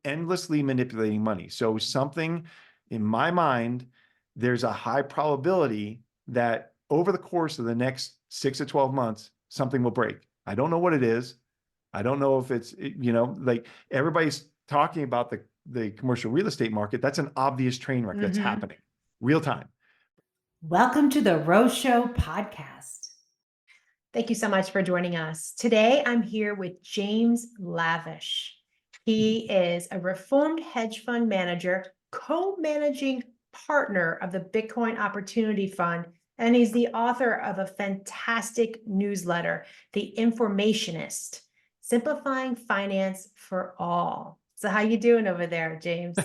endlessly manipulating money. So something in my mind, there's a high probability that over the course of the next 6 to 12 months, something will break. I don't know what it is. I don't know if it's, like everybody's talking about the commercial real estate market. That's an obvious train wreck that's happening real time. Welcome to the Rose Show podcast. Thank you so much for joining us. Today, I'm here with James Lavish. He is a reformed hedge fund manager, co-managing partner of the Bitcoin Opportunity Fund, and he's the author of a fantastic newsletter, The Informationist, Simplifying Finance for All. So how you doing over there, James?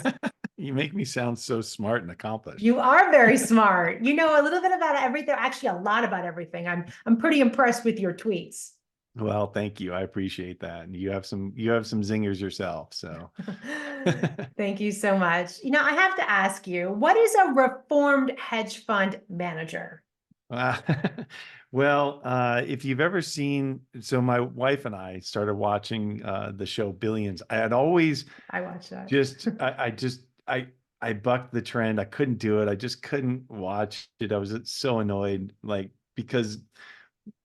You make me sound so smart and accomplished. You are very smart. You know a little bit about everything, actually a lot about everything. I'm pretty impressed with your tweets. Well, thank you. I appreciate that. And you have some zingers yourself. So thank you so much. I have to ask you, what is a reformed hedge fund manager? Well, if you've ever seen, so my wife and I started watching the show Billions. I watched that. I bucked the trend. I couldn't do it. I just couldn't watch it. I was so annoyed, because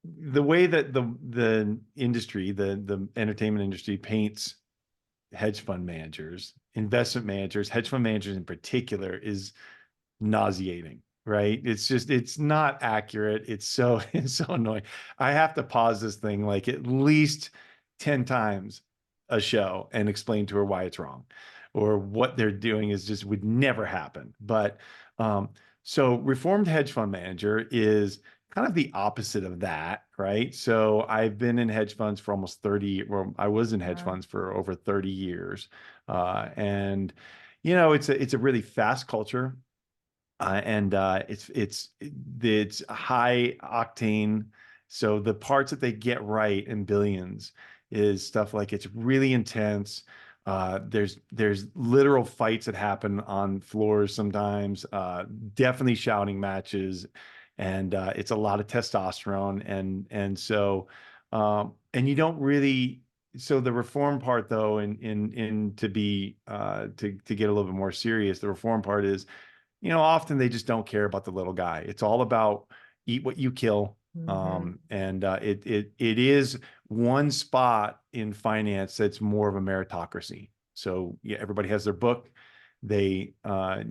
the way that the industry, the entertainment industry paints hedge fund managers, investment managers, hedge fund managers in particular is nauseating. Right? It's not accurate. It's so annoying. I have to pause this thing like at least 10 times a show and explain to her why it's wrong, or what they're doing would never happen. But so reformed hedge fund manager is kind of the opposite of that, right? So I've been in hedge funds for almost 30, or I was in hedge funds for over 30 years. And it's a really fast culture. And it's high octane. So the parts that they get right in Billions is stuff like it's really intense. There's literal fights that happen on floors sometimes. Definitely shouting matches, and it's a lot of testosterone. And so and you don't really. So the reform part, though, in to be to get a little bit more serious, the reform part is, often they just don't care about the little guy. It's all about eat what you kill. And it is one spot in finance that's more of a meritocracy. So yeah, everybody has their book. They, both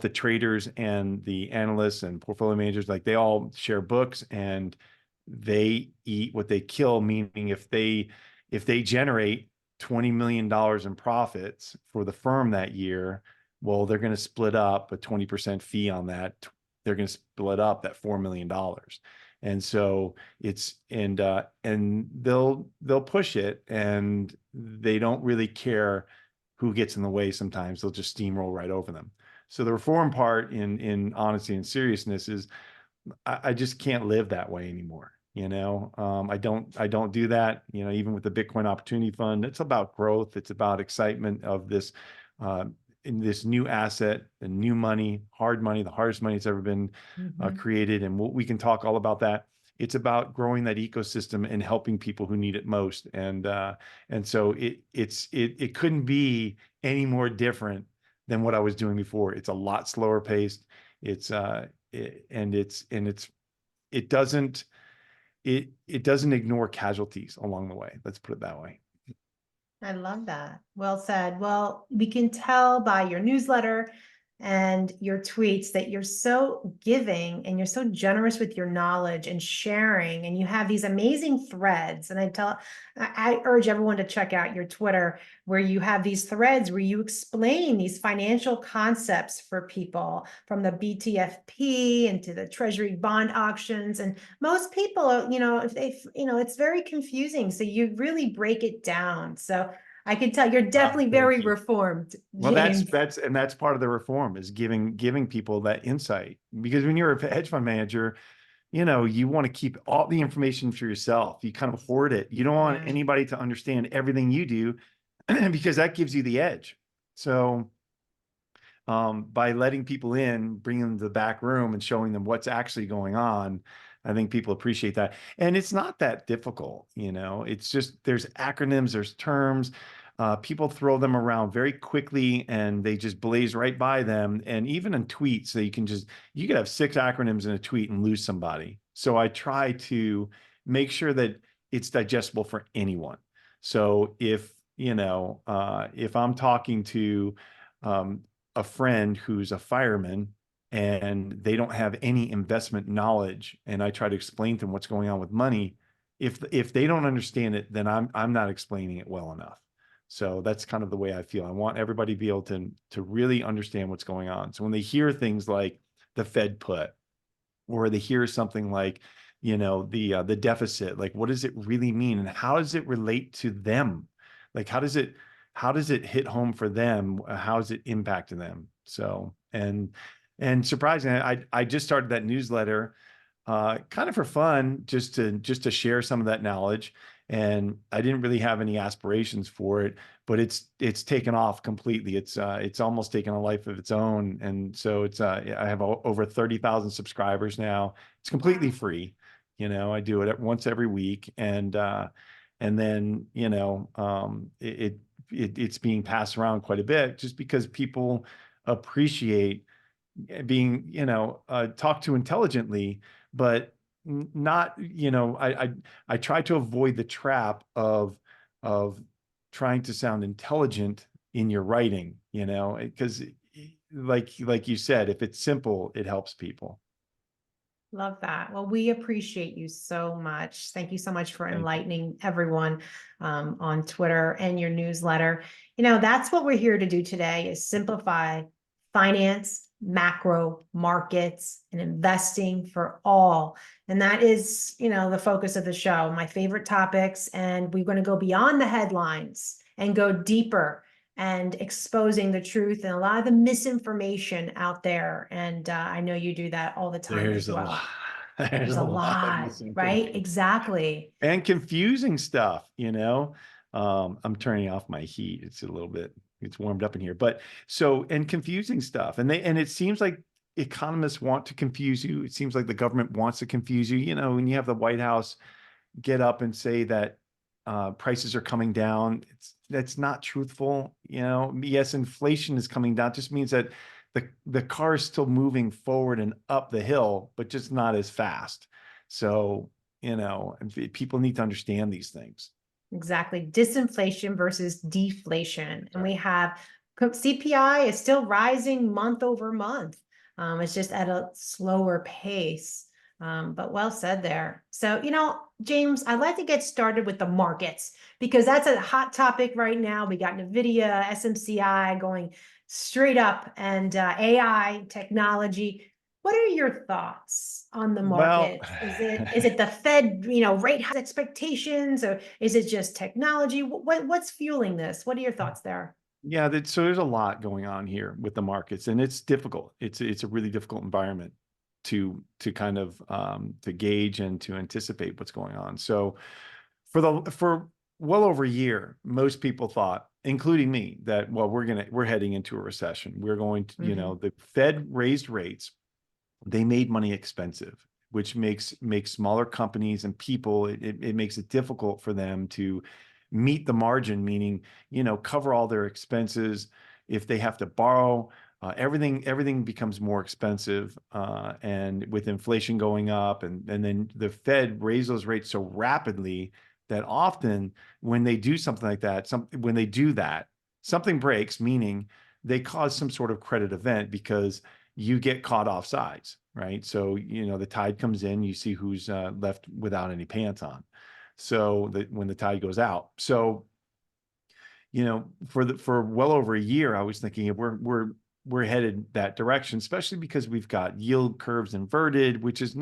the traders and the analysts and portfolio managers, they all share books, and they eat what they kill. Meaning, if they generate $20 million in profits for the firm that year, well, they're going to split up a 20% fee on that. They're going to split up that $4 million. And so and they'll push it, and they don't really care who gets in the way. Sometimes they'll just steamroll right over them. So the reform part in honesty and seriousness is I just can't live that way anymore. I don't do that. Even with the Bitcoin Opportunity Fund, it's about growth. It's about excitement of this, in this new asset and new money, hard money, the hardest money that's ever been created. And we can talk all about that. It's about growing that ecosystem and helping people who need it most. And so it couldn't be any more different than what I was doing before. It's a lot slower paced. It doesn't ignore casualties along the way. Let's put it that way. I love that. Well said. Well, we can tell by your newsletter and your tweets that you're so giving and you're so generous with your knowledge and sharing, and you have these amazing threads. And I urge everyone to check out your Twitter, where you have these threads where you explain these financial concepts for people, from the BTFP into the Treasury bond auctions. And most people, it's very confusing. So you really break it down. So I can tell you're definitely very reformed, Well, James. that's part of the reform, is giving people that insight. Because when you're a hedge fund manager, you want to keep all the information for yourself. You kind of hoard it. You don't want anybody to understand everything you do, because that gives you the edge. So by letting people in, bringing them to the back room and showing them what's actually going on, I think people appreciate that. And it's not that difficult. It's just, there's acronyms, there's terms. people throw them around very quickly and they just blaze right by them. And even in tweets, so you could have 6 acronyms in a tweet and lose somebody. So I try to make sure that it's digestible for anyone. So if I'm talking to a friend who's a fireman and they don't have any investment knowledge, and I try to explain to them what's going on with money, if they don't understand it, then I'm not explaining it well enough. So that's kind of the way I feel. I want everybody to be able to really understand what's going on. So when they hear things like the Fed put, or they hear something like, the deficit, like what does it really mean, and how does it relate to them? Like how does it hit home for them? How is it impacting them? So and surprisingly, I just started that newsletter kind of for fun, just to share some of that knowledge. And I didn't really have any aspirations for it, but it's taken off completely. It's almost taken a life of its own. And so I have over 30,000 subscribers now. It's completely Wow. free. I do it once every week, and then it's being passed around quite a bit just because people appreciate being talked to intelligently, but not I try to avoid the trap of trying to sound intelligent in your writing, because like you said, if it's simple, it helps people. Love that. Well, we appreciate you so much. Thank you so much for Thank you. enlightening everyone on Twitter and your newsletter. That's what we're here to do today is simplify finance, macro markets, and investing for all. And that is, the focus of the show, my favorite topics. And we're going to go beyond the headlines and go deeper and exposing the truth and a lot of the misinformation out there. And I know you do that all the time as There's a lot. well. There's There's a a lot of lot, right? misinformation Exactly. and confusing stuff. I'm turning off my heat. It's warmed up in here, but and confusing stuff. And it seems like economists want to confuse you. It seems like the government wants to confuse you. When you have the White House get up and say that prices are coming down, that's not truthful. Yes, inflation is coming down. It just means that the car is still moving forward and up the hill, but just not as fast. So, people need to understand these things. Exactly. Disinflation versus deflation. And we Right. have CPI is still rising month over month. It's just at a slower pace. But well said there. So, James, I'd like to get started with the markets because that's a hot topic right now. We got NVIDIA, SMCI going straight up, and AI technology. What are your thoughts on the Well, market? Is it the Fed, rate hike expectations, or is it just technology? What's fueling this? What are your thoughts there? yeah, so there's a lot going on here with the markets, and it's difficult. It's a really difficult environment to kind of to gauge and to anticipate what's going on. So for well over a year, most people thought, including me, that well, we're heading into a recession. We're going to, Mhm. the Fed raised rates. They made money expensive, which makes smaller companies and people, it makes it difficult for them to meet the margin, meaning, cover all their expenses. If they have to borrow, everything becomes more expensive. And with inflation going up, and then the Fed raised those rates so rapidly that often when they do something like that, when they do that, something breaks, meaning they cause some sort of credit event because you get caught off sides, right? So, the tide comes in, you see who's left without any pants on. So that when the tide goes out. So, for well over a year, I was thinking we're headed that direction, especially because we've got yield curves inverted, which is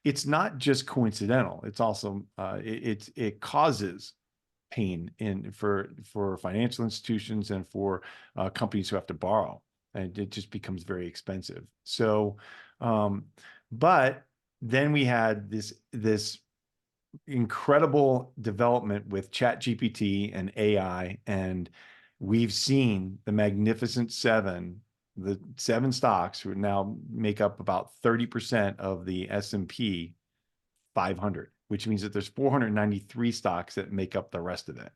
it's not just coincidental. It's also it causes pain for financial institutions and for companies who have to borrow, and it just becomes very expensive. So, but then we had this incredible development with Chat GPT and AI, and we've seen the Magnificent Seven, the seven stocks who now make up about 30% of the S&P 500, which means that there's 493 stocks that make up the rest of it.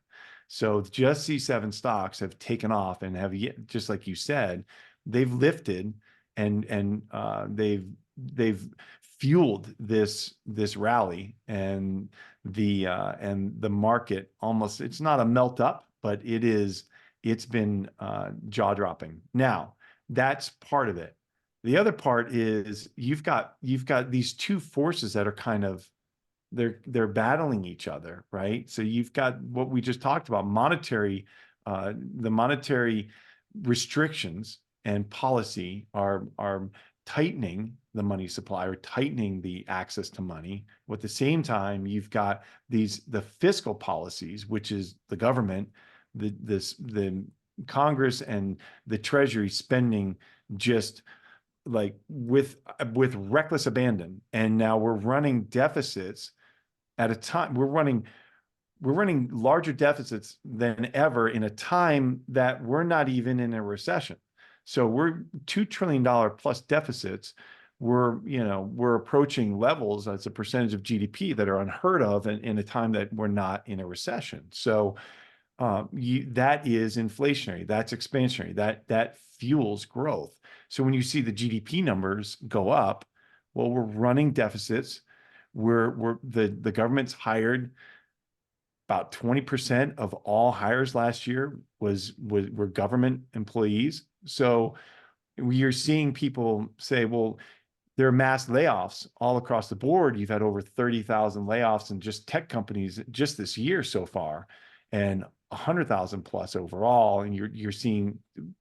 So just these 7 stocks have taken off and have yet, just like you said, they've lifted and they've fueled this rally and the market almost, it's not a melt up, but it's been jaw dropping. Now, that's part of it. The other part is you've got these two forces that are kind of, they're battling each other, right? So you've got what we just talked about, the monetary restrictions and policy are tightening the money supply or tightening the access to money. At the same time, you've got the fiscal policies, which is the government, the Congress and the Treasury spending just like with reckless abandon. And now we're running deficits at a time, we're running larger deficits than ever in a time that we're not even in a recession. So we're $2 trillion plus deficits. We're approaching levels as a percentage of GDP that are unheard of in a time that we're not in a recession. So that is inflationary, that's expansionary, that fuels growth. So when you see the GDP numbers go up, well, we're running deficits. The government's hired about 20% of all hires last year were government employees. So you're seeing people say, well, there are mass layoffs all across the board. You've had over 30,000 layoffs in just tech companies just this year so far, and 100,000 plus overall. And you're seeing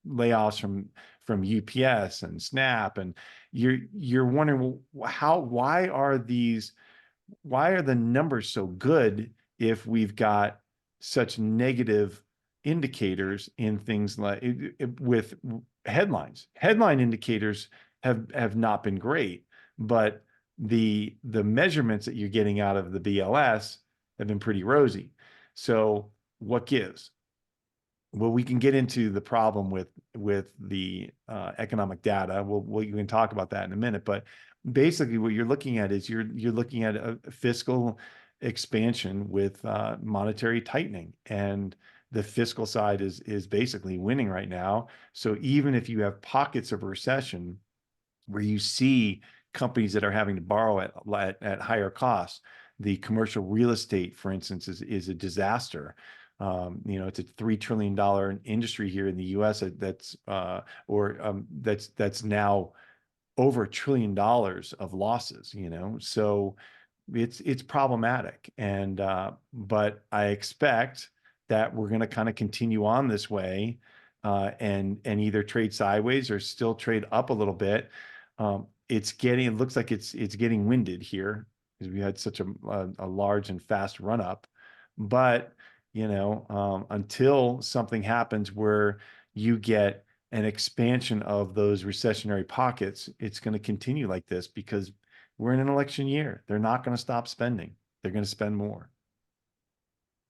layoffs from UPS and Snap, and you're wondering, well, why are the numbers so good if we've got such negative indicators in things like with headlines? Headline indicators have not been great, but the measurements that you're getting out of the BLS have been pretty rosy. So what gives? Well, we can get into the problem with the economic data. We can talk about that in a minute, but basically what you're looking at is you're looking at a fiscal expansion with monetary tightening, and the fiscal side is basically winning right now. So even if you have pockets of recession where you see companies that are having to borrow at higher costs, the commercial real estate, for instance, is a disaster. It's a $3 trillion industry here in the U.S. that's now over $1 trillion of losses. So it's problematic, and but I expect that we're going to kind of continue on this way, and either trade sideways or still trade up a little bit. It looks like it's getting winded here because we had such a large and fast run up, but until something happens where you get an expansion of those recessionary pockets, it's going to continue like this because we're in an election year. They're not going to stop spending. They're going to spend more.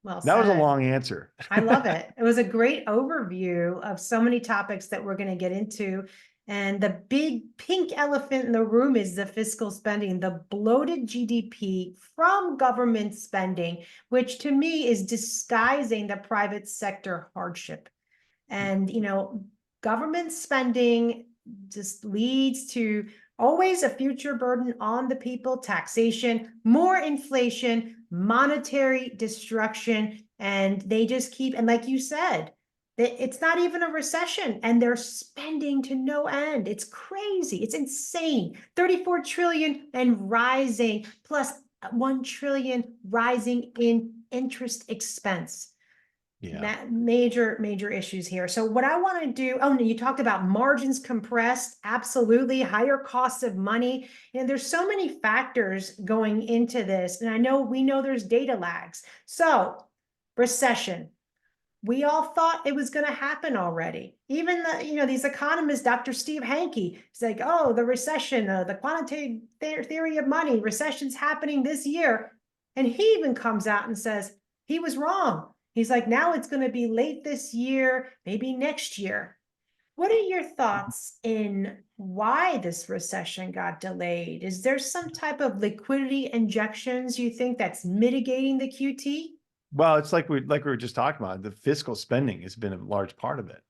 Well That was a said. long answer. I love it. It was a great overview of so many topics that we're going to get into. And the big pink elephant in the room is the fiscal spending, the bloated GDP from government spending, which to me is disguising the private sector hardship. And, government spending just leads to always a future burden on the people, taxation, more inflation, monetary destruction, and they just keep, and like you said, it's not even a recession and they're spending to no end. It's crazy. It's insane. 34 trillion and rising, plus 1 trillion rising in interest expense. Yeah. Major issues here. So what I want to do, oh, no, you talked about margins compressed, absolutely, higher costs of money. And there's so many factors going into this. And we know there's data lags. So recession, we all thought it was going to happen already. Even these economists, Dr. Steve Hanke, he's like, oh, the recession, the quantitative theory of money, recession's happening this year. And he even comes out and says he was wrong. He's like, now it's going to be late this year, maybe next year. What are your thoughts in why this recession got delayed? Is there some type of liquidity injections you think that's mitigating the QT? Well, it's like we were just talking about. The fiscal spending has been a large part of it,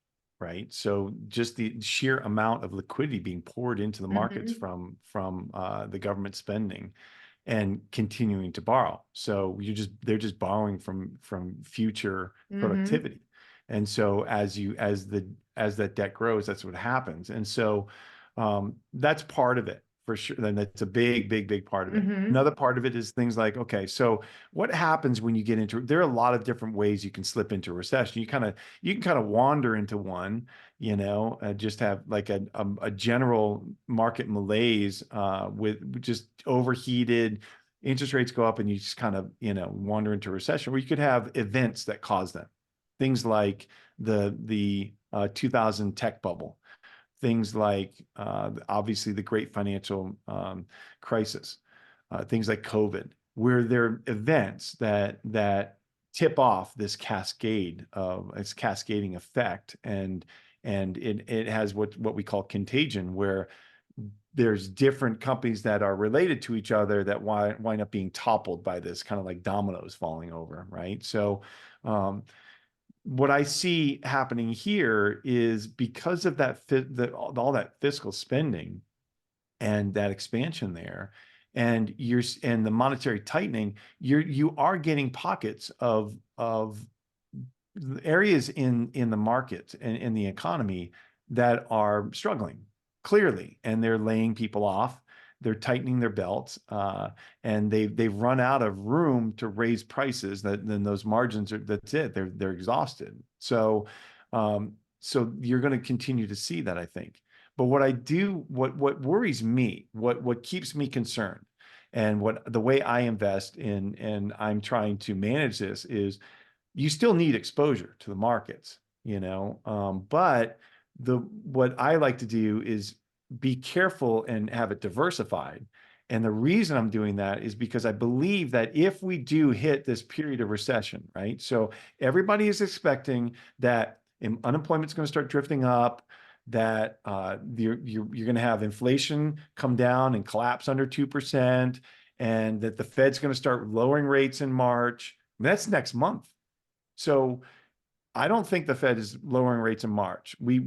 right? So just the sheer amount of liquidity being poured into the markets Mhm. from the government spending and continuing to borrow. So they're just borrowing from future Mhm. productivity. And so as that debt grows, that's what happens. And so that's part of it for sure. Then that's a big part of it. Mhm. Another part of it is things like, okay, so what happens when you get into, there are a lot of different ways you can slip into a recession. You can kind of wander into one, just have like a general market malaise with just overheated interest rates go up and you just kind of, wander into a recession, where you could have events that cause them. Things like the 2000 tech bubble, things like obviously the great financial crisis, things like COVID, where there are events that tip off this cascading effect, and it has what we call contagion, where there's different companies that are related to each other that wind up being toppled by this, kind of like dominoes falling over, right? So um, what I see happening here is because of all that fiscal spending and that expansion there, and the monetary tightening, you are getting pockets of areas in the market and in the economy that are struggling clearly, and they're laying people off. They're tightening their belts, and they've run out of room to raise prices. Then those margins are, that's it. They're exhausted. So you're going to continue to see that, I think. But what worries me, what keeps me concerned, and what the way I invest in, and I'm trying to manage this, is you still need exposure to the markets, but what I like to do is be careful and have it diversified. And the reason I'm doing that is because I believe that if we do hit this period of recession, right? So everybody is expecting that unemployment is going to start drifting up, that you're going to have inflation come down and collapse under 2%, and that the Fed's going to start lowering rates in March. That's next month. So I don't think the Fed is lowering rates in March. We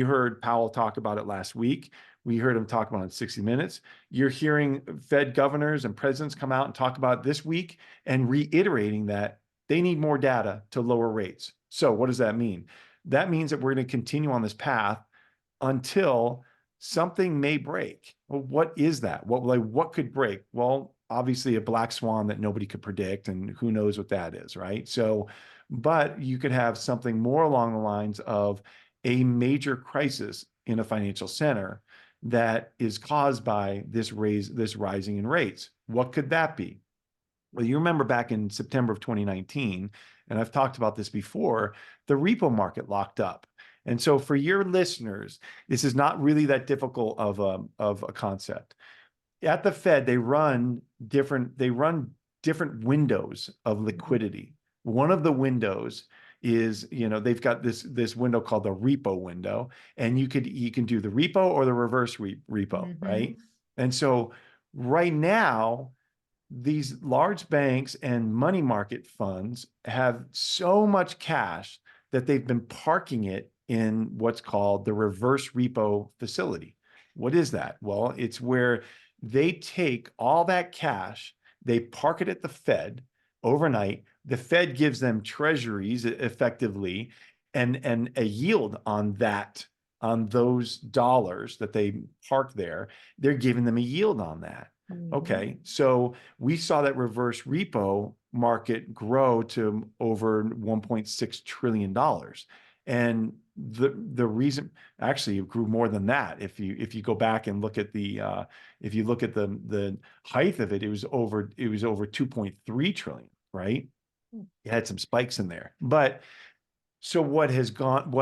heard Powell talk about it last week. We heard him talk about it in 60 Minutes. You're hearing Fed governors and presidents come out and talk about it this week and reiterating that they need more data to lower rates. So what does that mean? That means that we're going to continue on this path until something may break. Well, what is that? What could break? Well, obviously a black swan that nobody could predict, and who knows what that is, right? So, but you could have something more along the lines of a major crisis in a financial center that is caused by this rising in rates. What could that be? Well, you remember back in September of 2019, and I've talked about this before, the repo market locked up. And so for your listeners, this is not really that difficult of a concept. At the Fed, they run different windows of liquidity. One of the windows is, they've got this window called the repo window, and you can do the repo or the reverse repo, right? Mhm. And so right now, these large banks and money market funds have so much cash that they've been parking it in what's called the reverse repo facility. What is that? Well, it's where they take all that cash, they park it at the Fed overnight. The Fed gives them treasuries effectively, and a yield on those dollars that they park there. They're giving them a yield on that. Mhm. Okay, so we saw that reverse repo market grow to over $1.6 trillion. And the reason, actually it grew more than that. If you go back and look at if you look at the height of it, it was over 2.3 trillion, right? It had some spikes in there. But so what has gone,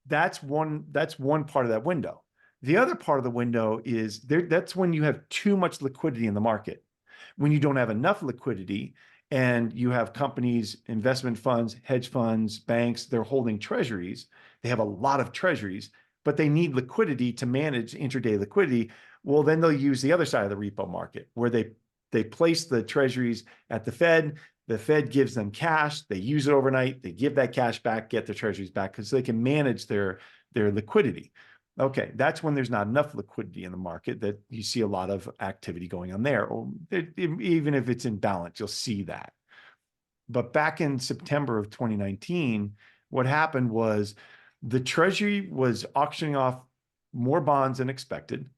that's one part of that window. The other part of the window is that's when you have too much liquidity in the market. When you don't have enough liquidity and you have companies, investment funds, hedge funds, banks, they're holding treasuries. They have a lot of treasuries, but they need liquidity to manage intraday liquidity. Well, then they'll use the other side of the repo market, where they place the treasuries at the Fed. The Fed gives them cash, they use it overnight, they give that cash back, get their treasuries back because they can manage their liquidity. Okay, that's when there's not enough liquidity in the market that you see a lot of activity going on there. Or even if it's in balance, you'll see that. But back in September of 2019, what happened was the Treasury was auctioning off more bonds than expected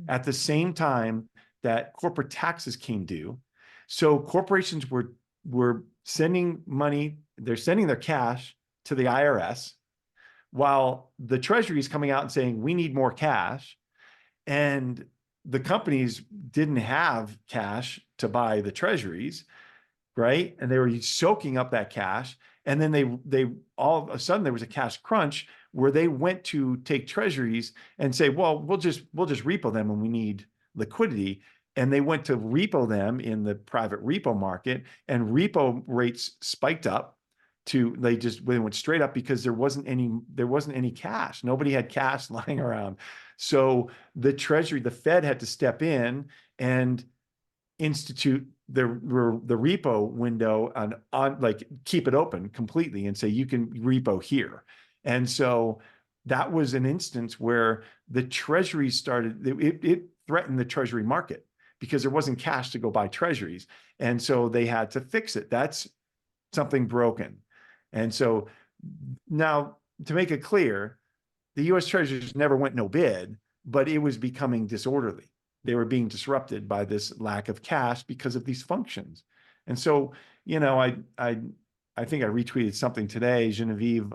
at the same time that corporate taxes came due. So corporations were sending money, they're sending their cash to the IRS, while the Treasury is coming out and saying, we need more cash. And the companies didn't have cash to buy the treasuries, right? And they were soaking up that cash. And then they all of a sudden there was a cash crunch where they went to take treasuries and say, well, we'll just repo them when we need liquidity. And they went to repo them in the private repo market, and repo rates spiked up they went straight up because there wasn't any cash. Nobody had cash lying around. So the Treasury, the Fed had to step in and institute the repo window on like keep it open completely and say you can repo here. And so that was an instance where the Treasury it threatened the Treasury market because there wasn't cash to go buy treasuries. And so they had to fix it. That's something broken. And so now, to make it clear, the US Treasuries never went no bid, but it was becoming disorderly. They were being disrupted by this lack of cash because of these functions. And so, I think I retweeted something today. Genevieve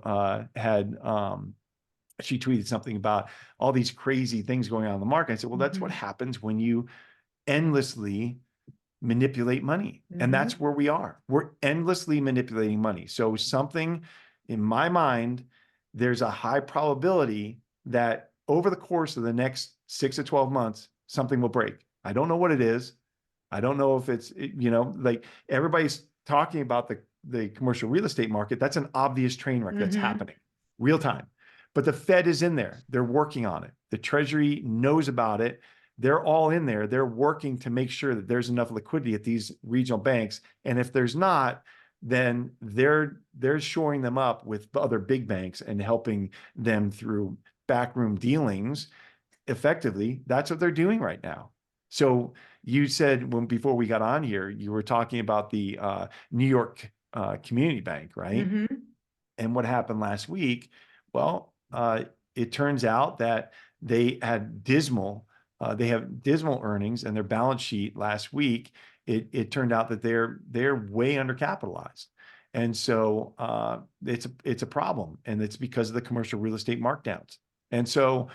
she tweeted something about all these crazy things going on in the market. I said, well, that's what happens when you endlessly manipulate money. And that's where we are. We're endlessly manipulating money. So something in my mind, there's a high probability that over the course of the next 6 to 12 months, something will break. I don't know what it is. I don't know if it's, like everybody's talking about the commercial real estate market. That's an obvious train wreck that's happening real time. But the Fed is in there. They're working on it. The Treasury knows about it. They're all in there. They're working to make sure that there's enough liquidity at these regional banks. And if there's not, then they're shoring them up with other big banks and helping them through backroom dealings. Effectively, that's what they're doing right now. So you said before we got on here, you were talking about the New York Community Bank, right? And what happened last week? Well, it turns out that they have dismal earnings, and their balance sheet last week, it turned out that they're way undercapitalized. And so it's a problem, and it's because of the commercial real estate markdowns. And so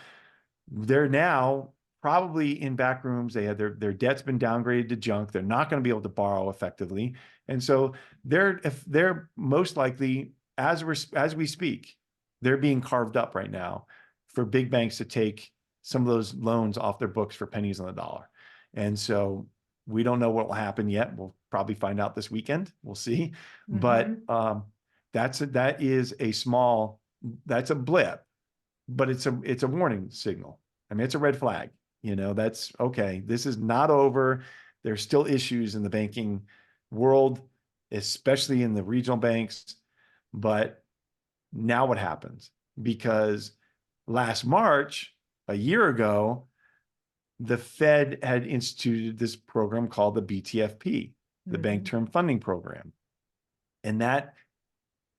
they're now probably in back rooms. They had their debt's been downgraded to junk. They're not going to be able to borrow effectively. And so they're most likely, as we speak, they're being carved up right now for big banks to take some of those loans off their books for pennies on the dollar. And so we don't know what will happen yet. We'll probably find out this weekend. We'll see. But that's a blip, but it's a warning signal. I mean, it's a red flag. That's okay. This is not over. There's still issues in the banking world, especially in the regional banks. But now what happens? Because last March, a year ago, the Fed had instituted this program called the BTFP, the Bank Term Funding Program. And that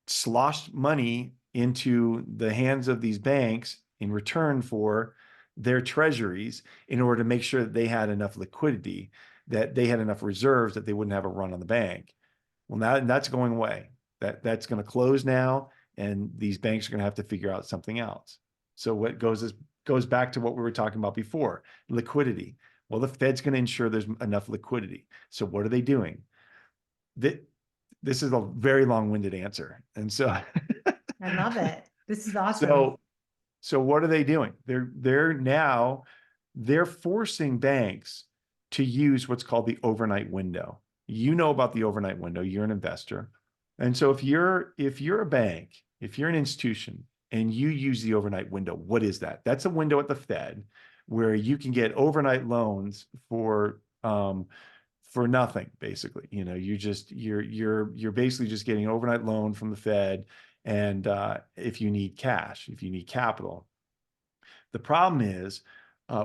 sloshed money into the hands of these banks in return for their treasuries in order to make sure that they had enough liquidity, that they had enough reserves, that they wouldn't have a run on the bank. Well, now that's going away. That's going to close now, and these banks are going to have to figure out something else. So what goes back to what we were talking about before, liquidity. Well, the Fed's going to ensure there's enough liquidity. So what are they doing? This is a very long-winded answer. And so I love it. This is awesome. So what are they doing? They're forcing banks to use what's called the overnight window. You know about the overnight window. You're an investor. And so if you're a bank, if you're an institution and you use the overnight window, what is that? That's a window at the Fed where you can get overnight loans for for nothing, basically. You know, you're basically just getting an overnight loan from the Fed. And if you need cash, if you need capital, the problem is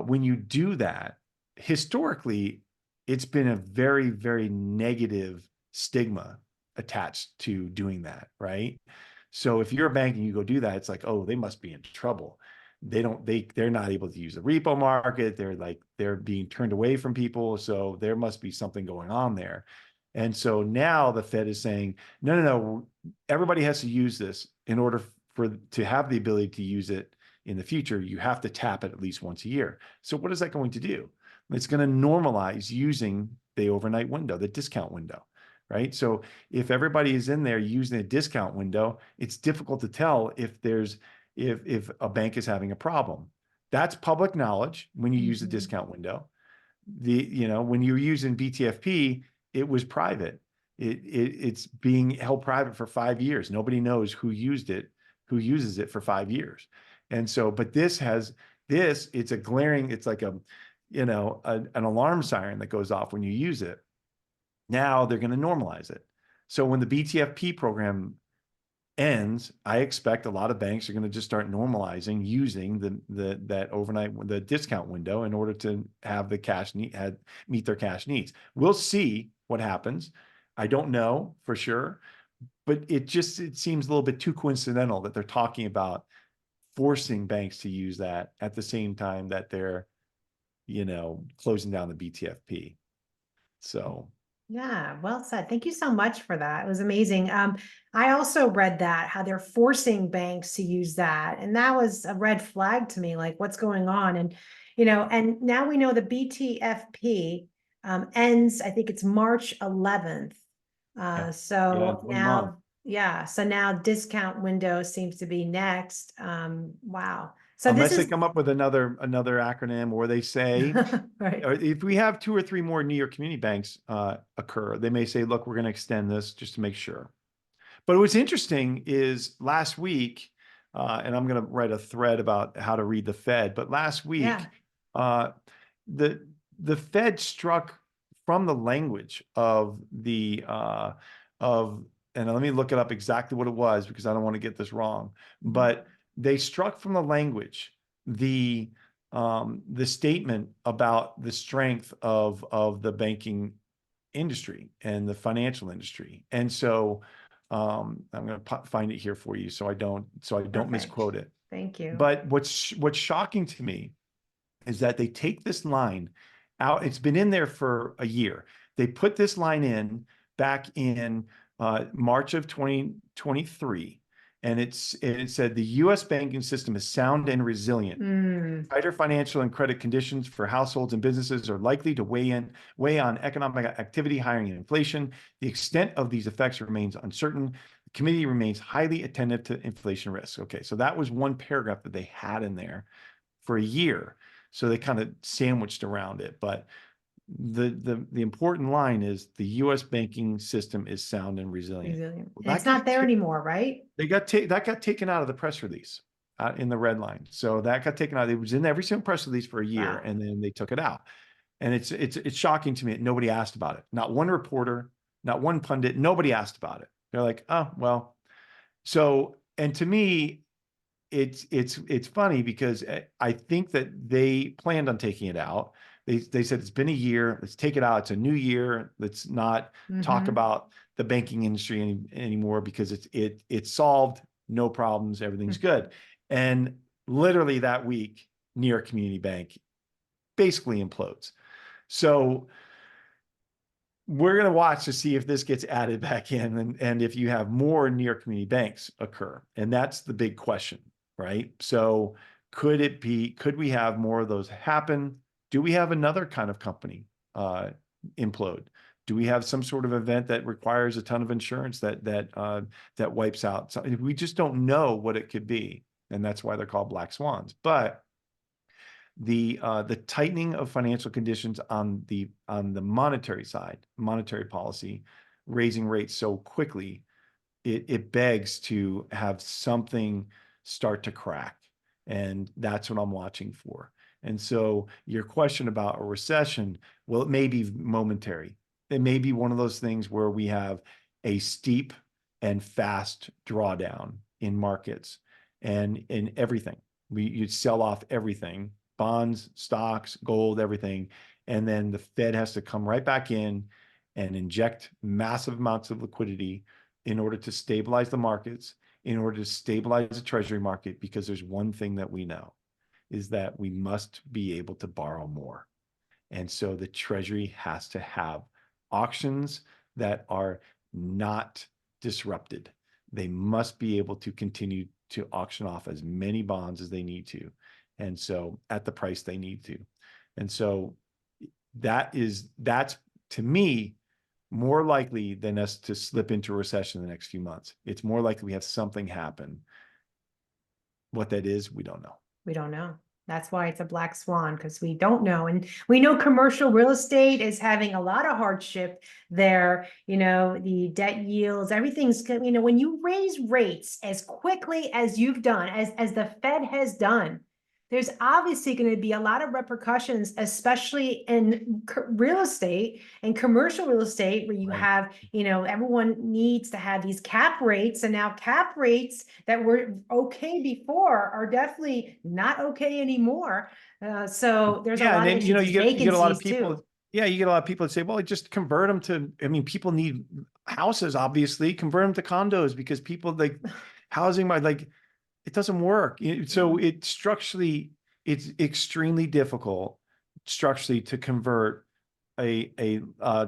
when you do that, historically, it's been a very, very negative stigma attached to doing that, right? So if you're a bank and you go do that, it's like, oh, they must be in trouble. They're not able to use the repo market. They're being turned away from people. So there must be something going on there. And so now the Fed is saying, no, no, no, everybody has to use this in order to have the ability to use it in the future. You have to tap it at least once a year. So what is that going to do? It's going to normalize using the overnight window, the discount window, right? So if everybody is in there using a discount window, it's difficult to tell if a bank is having a problem. That's public knowledge when you use the discount window. When you're using BTFP, it was private. It's being held private for 5 years. Nobody knows who uses it for 5 years. And so, but it's a glaring, it's like an alarm siren that goes off when you use it. Now they're going to normalize it. So when the BTFP program ends, I expect a lot of banks are going to just start normalizing using the discount window in order to have meet their cash needs. We'll see what happens. I don't know for sure, but it seems a little bit too coincidental that they're talking about forcing banks to use that at the same time that they're, closing down the BTFP. So Yeah, well said. Thank you so much for that. It was amazing. I also read that how they're forcing banks to use that, and that was a red flag to me. Like, what's going on? And and now we know the BTFP ends. I think it's March 11th. yeah, So 1 month. now, yeah. So now discount window seems to be next. Wow. So this Unless they is come up with another acronym, or they say, right. or if we have 2 or 3 more New York community banks occur, they may say, look, we're going to extend this just to make sure. But what's interesting is last week, and I'm going to write a thread about how to read the Fed, but last Yeah. week, uh, the Fed struck from the language of and let me look it up exactly what it was because I don't want to get this wrong, but they struck from the language the statement about the strength of the banking industry and the financial industry. And so I'm going to find it here for you so I don't Perfect. misquote it. Thank you. But what's shocking to me is that they take this line out. It's been in there for a year. They put this line in back in March of 2023, and it said the U.S. banking system is sound and resilient. Tighter financial and credit conditions for households and businesses are likely to weigh on economic activity, hiring, and inflation. The extent of these effects remains uncertain. The committee remains highly attentive to inflation risks. Okay, so that was one paragraph that they had in there for a year. So they kind of sandwiched around it. But the important line is the U.S. banking system is sound and resilient. Resilient. Well, And it's not there anymore, right? that got taken out of the press release in the red line. So that got taken out. It was in every single press release for a year, Wow. and then they took it out. And it's shocking to me that nobody asked about it. Not one reporter, not one pundit, nobody asked about it. They're like, oh, well. So, and to me, it's funny because I think that they planned on taking it out. They said it's been a year. Let's take it out. It's a new year. Let's not talk about the banking industry anymore because it's solved. No problems. Everything's good. And literally that week, New York Community Bank basically implodes. So we're going to watch to see if this gets added back in and if you have more New York community banks occur. And that's the big question, right? So could we have more of those happen? Do we have another kind of company implode? Do we have some sort of event that requires a ton of insurance that wipes out? So we just don't know what it could be. And that's why they're called black swans. But the tightening of financial conditions on the monetary side, monetary policy, raising rates so quickly, it begs to have something start to crack, and that's what I'm watching for. And so your question about a recession, well, it may be momentary. it may be one of those things where we have a steep and fast drawdown in markets and in everything. You sell off everything, bonds, stocks, gold, everything. And then the Fed has to come right back in and inject massive amounts of liquidity in order to stabilize the markets, in order to stabilize the Treasury market, because there's one thing that we know is that we must be able to borrow more. And so the Treasury has to have auctions that are not disrupted. They must be able to continue to auction off as many bonds as they need to. And so at the price they need to. And so that's to me more likely than us to slip into a recession in the next few months. It's more likely we have something happen. What that is, we don't know. We don't know. That's why it's a black swan, because we don't know. And we know commercial real estate is having a lot of hardship there. The debt yields, everything's, when you raise rates as quickly as you've done, as the Fed has done, there's obviously going to be a lot of repercussions, especially in real estate and commercial real estate, where you Right. have, everyone needs to have these cap rates. And now cap rates that were okay before are definitely not okay anymore. So there's a Yeah, and lot of then issues, you get a lot of vacancies people. too. Yeah, you get a lot of people that say, "Well, just convert them to." I mean, people need houses, obviously. Convert them to condos because people like housing. Like it doesn't work. So it's extremely difficult structurally to convert a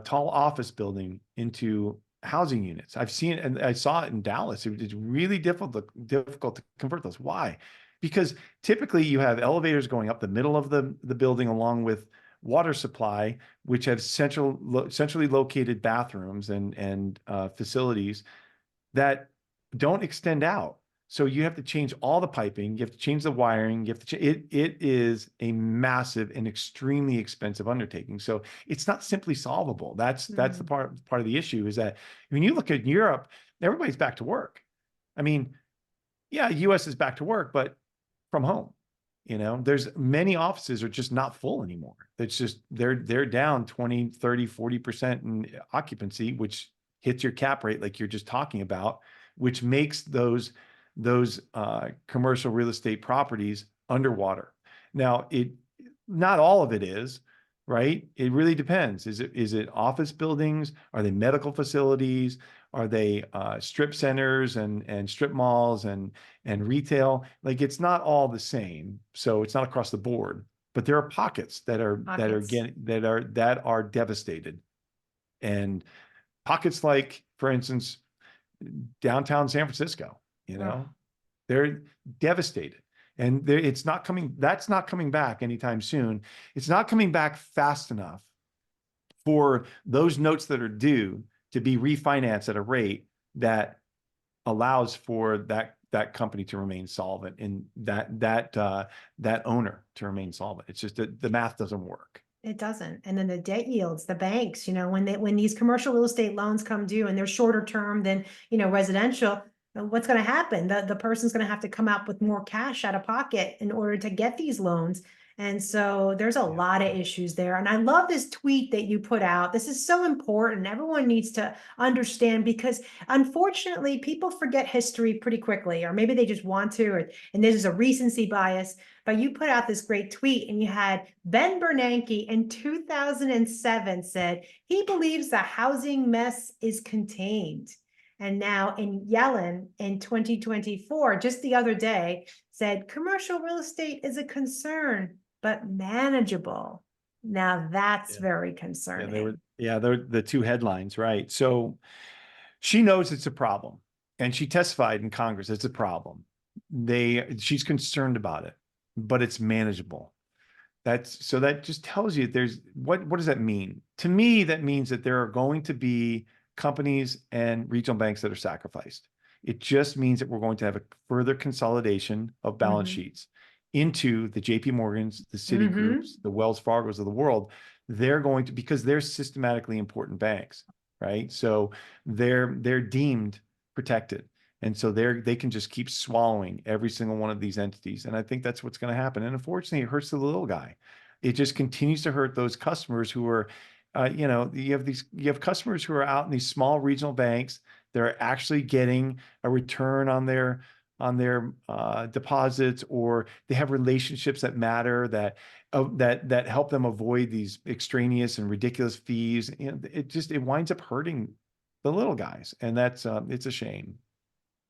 tall office building into housing units. I've seen it, and I saw it in Dallas. It's really difficult to convert those. Why? Because typically you have elevators going up the middle of the building along with water supply, which have centrally located bathrooms and facilities that don't extend out. So you have to change all the piping, you have to change the wiring, you have to it is a massive and extremely expensive undertaking. So it's not simply solvable. That's the part of the issue is that when you look at Europe, everybody's back to work. I mean, yeah, US is back to work, but from home. There's many offices are just not full anymore. It's just they're down 20, 30, 40% in occupancy, which hits your cap rate like you're just talking about, which makes those commercial real estate properties underwater. Now, not all of it is, right? It really depends. Is it office buildings? Are they medical facilities? Are they strip centers and strip malls and retail? Like it's not all the same. So it's not across the board, but there are pockets that are devastated. And pockets like, for instance, downtown San Francisco, Ugh. they're devastated. And that's not coming back anytime soon. It's not coming back fast enough for those notes that are due to be refinanced at a rate that allows for that company to remain solvent and that owner to remain solvent. It's just that the math doesn't work. It doesn't. And then the debt yields, the banks, when these commercial real estate loans come due and they're shorter term than, residential, what's going to happen? The person's going to have to come out with more cash out of pocket in order to get these loans. And so there's a lot of issues there. And I love this tweet that you put out. This is so important. Everyone needs to understand, because unfortunately people forget history pretty quickly, or maybe they just want to, and there's a recency bias. But you put out this great tweet, and you had Ben Bernanke in 2007 said he believes the housing mess is contained. And now in Yellen in 2024, just the other day, said commercial real estate is a concern, but manageable. Now that's very concerning. They're the two headlines, right? So she knows it's a problem, and she testified in Congress it's a problem. She's concerned about it, but it's manageable. That just tells you what does that mean? To me, that means that there are going to be companies and regional banks that are sacrificed. It just means that we're going to have a further consolidation of balance sheets into the JP Morgans, the Citigroups, the Wells Fargos of the world. They're going to, because they're systematically important banks, right? So they're deemed protected. And so they can just keep swallowing every single one of these entities. And I think that's what's going to happen. And unfortunately, it hurts the little guy. It just continues to hurt those customers who are you have customers who are out in these small regional banks. They're actually getting a return on their deposits, or they have relationships that matter, that help them avoid these extraneous and ridiculous fees. And it winds up hurting the little guys, and that's it's a shame.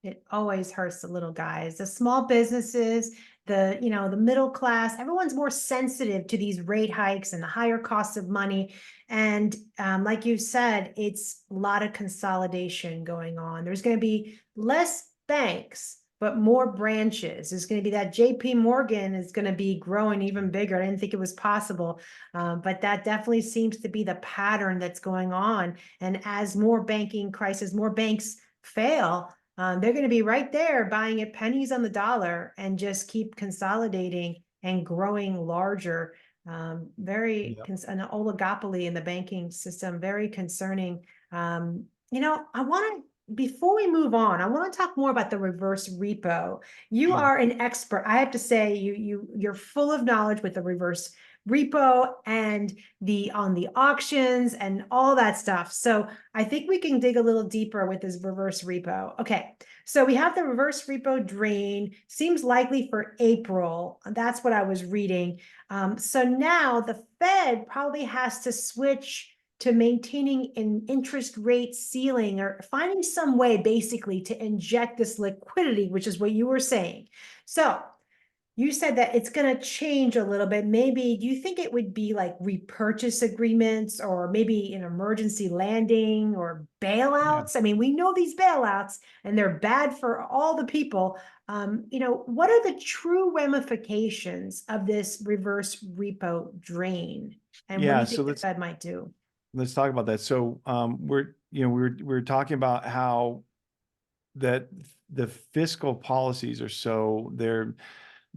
It always hurts the little guys, the small businesses, the middle class. Everyone's more sensitive to these rate hikes and the higher costs of money. And like you said, it's a lot of consolidation going on. There's going to be less banks, but more branches. There's going to be that JP Morgan is going to be growing even bigger. I didn't think it was possible, but that definitely seems to be the pattern that's going on. And as more banking crisis, more banks fail, they're going to be right there buying at pennies on the dollar and just keep consolidating and growing larger. An oligopoly in the banking system, very concerning. Before we move on, I want to talk more about the reverse repo. You are an expert. I have to say, you're full of knowledge with the reverse repo and on the auctions and all that stuff. So I think we can dig a little deeper with this reverse repo. Okay, so we have the reverse repo drain, seems likely for April. That's what I was reading. So now the Fed probably has to switch to maintaining an interest rate ceiling, or finding some way basically to inject this liquidity, which is what you were saying. So you said that it's going to change a little bit. Maybe, do you think it would be like repurchase agreements, or maybe an emergency landing, or Yeah. bailouts? I mean, we know these bailouts and they're bad for all the people. What are the true ramifications of this reverse repo drain? And what do Yeah. you So think the Fed might do? let's talk about that. So we're talking about how that the fiscal policies are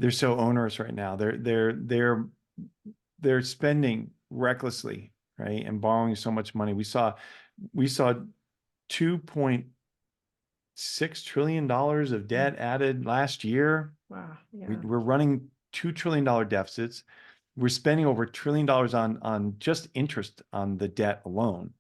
they're so onerous right now. They're spending recklessly, right, and borrowing so much money. We saw $2.6 trillion of debt added last year. Wow. Yeah. We're running $2 trillion deficits. We're spending over $1 trillion on just interest on the debt alone.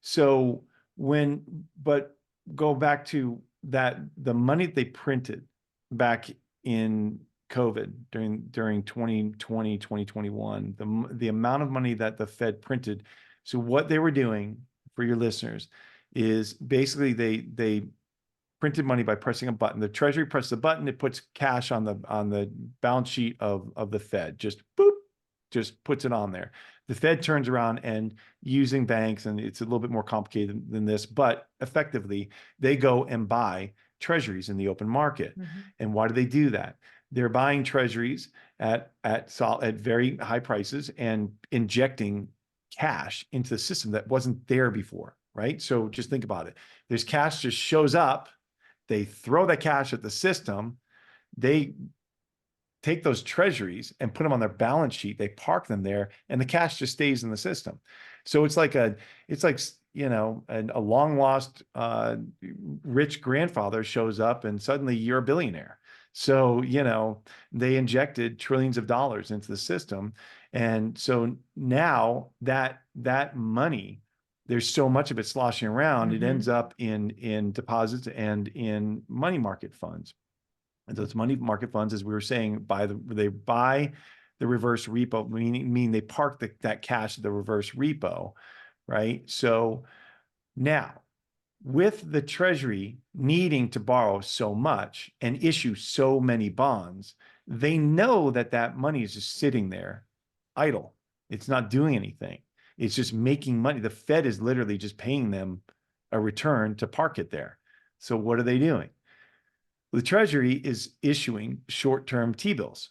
So but go back to that, the money they printed back in COVID during 2020, 2021, the amount of money that the Fed printed. So what they were doing, for your listeners, is basically they printed money by pressing a button. The Treasury presses a button, it puts cash on the balance sheet of the Fed. Just boop, just puts it on there. The Fed turns around and, using banks, and it's a little bit more complicated than this, but effectively they go and buy treasuries in the open market. Mhm. And why do they do that? They're buying treasuries at very high prices and injecting cash into the system that wasn't there before, right? So just think about it. There's cash just shows up. They throw that cash at the system. They take those treasuries and put them on their balance sheet. They park them there, and the cash just stays in the system. So it's like a long lost rich grandfather shows up, and suddenly you're a billionaire. So they injected trillions of dollars into the system, and so now that money, there's so much of it sloshing around, it ends up in deposits and in money market funds. And those money market funds, as we were saying, they buy the reverse repo, meaning they park that cash at the reverse repo, right? So now, with the Treasury needing to borrow so much and issue so many bonds, they know that money is just sitting there idle. It's not doing anything. It's just making money. The Fed is literally just paying them a return to park it there. So what are they doing? The Treasury is issuing short-term T-bills,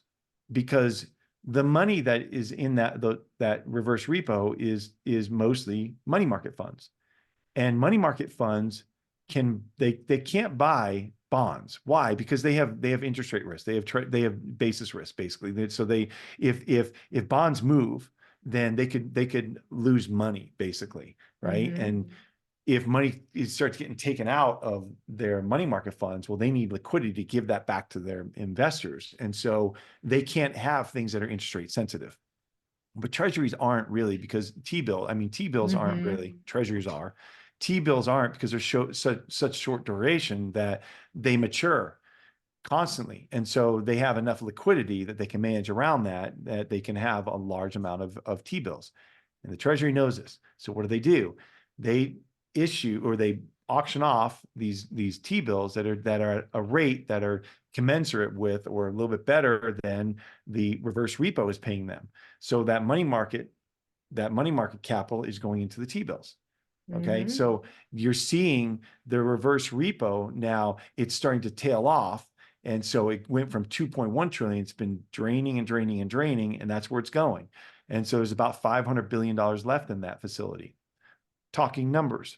because the money that is in that reverse repo is mostly money market funds. And money market funds they can't buy bonds. Why? Because they have interest rate risk. They have basis risk, basically. So if bonds move, then they could lose money, basically, right? And if money starts getting taken out of their money market funds, well, they need liquidity to give that back to their investors. And so they can't have things that are interest rate sensitive. but treasuries aren't really, because T-bills aren't really, treasuries are. T-bills aren't, because they're such short duration that they mature constantly. And so they have enough liquidity that they can manage around that they can have a large amount of T-bills. And the Treasury knows this. So what do? They issue, or they auction off these T-bills that are at a rate that are commensurate with, or a little bit better than, the reverse repo is paying them. So that money market capital is going into the T-bills. Okay. So you're seeing the reverse repo now, it's starting to tail off. And so it went from 2.1 trillion. It's been draining and draining and draining, and that's where it's going. And so there's about $500 billion left in that facility. Talking numbers.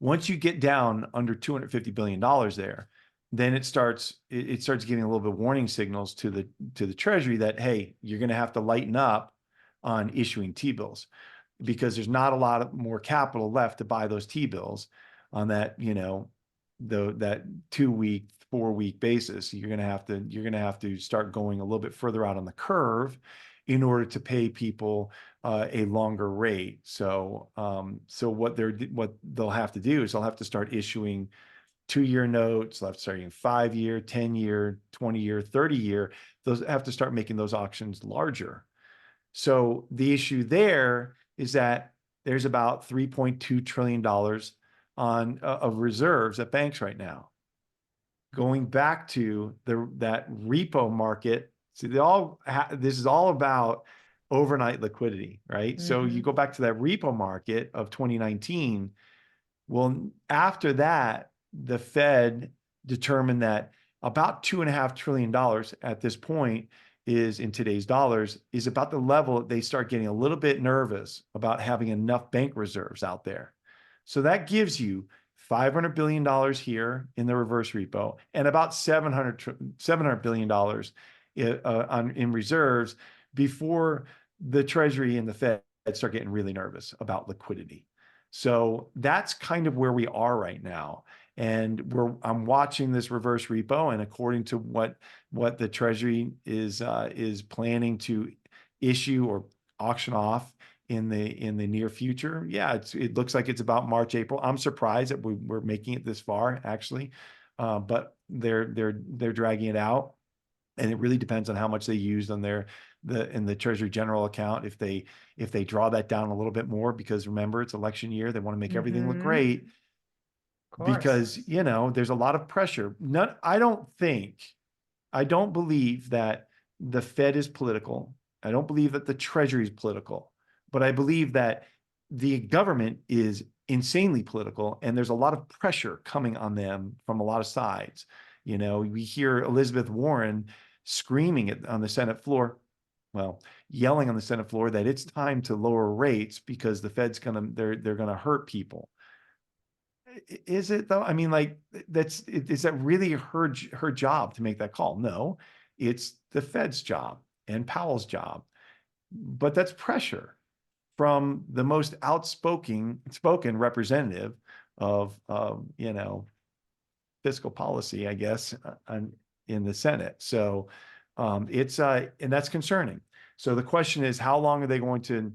Once you get down under $250 billion there, then it starts giving a little bit of warning signals to the Treasury that, hey, you're going to have to lighten up on issuing T-bills, because there's not a lot of more capital left to buy those T-bills on that, that 2-week, 4-week basis. You're going to have to start going a little bit further out on the curve in order to pay people a longer rate. So what they'll have to do is they'll have to start issuing 2-year notes. They'll have to start using 5-year, 10-year, 20-year, 30-year. Those have to start making those auctions larger. So the issue there is that there's about $3.2 trillion of reserves at banks right now. Going back to that repo market, so this is all about overnight liquidity, right? So you go back to that repo market of 2019. Well, after that, the Fed determined that about $2.5 trillion at this point, is, in today's dollars, is about the level that they start getting a little bit nervous about having enough bank reserves out there. So that gives you $500 billion here in the reverse repo, and about $700 billion in reserves, before the Treasury and the Fed start getting really nervous about liquidity. So that's kind of where we are right now. And I'm watching this reverse repo, and according to what the Treasury is planning to issue or auction off in the near future, yeah, it looks like it's about March, April. I'm surprised that we're making it this far, actually, but they're dragging it out, and it really depends on how much they used on in the Treasury General account. If they draw that down a little bit more, because remember, it's election year, they want to make everything look great. Because, there's a lot of pressure. I don't believe that the Fed is political. I don't believe that the Treasury is political, but I believe that the government is insanely political, and there's a lot of pressure coming on them from a lot of sides. We hear Elizabeth Warren screaming on the Senate floor, yelling on the Senate floor, that it's time to lower rates because the Fed's they're gonna hurt people. Is it though? I mean, is that really her job to make that call? No, it's the Fed's job and Powell's job. But that's pressure from the most spoken representative of fiscal policy, I guess, in the Senate. So and that's concerning. So the question is, how long are they going to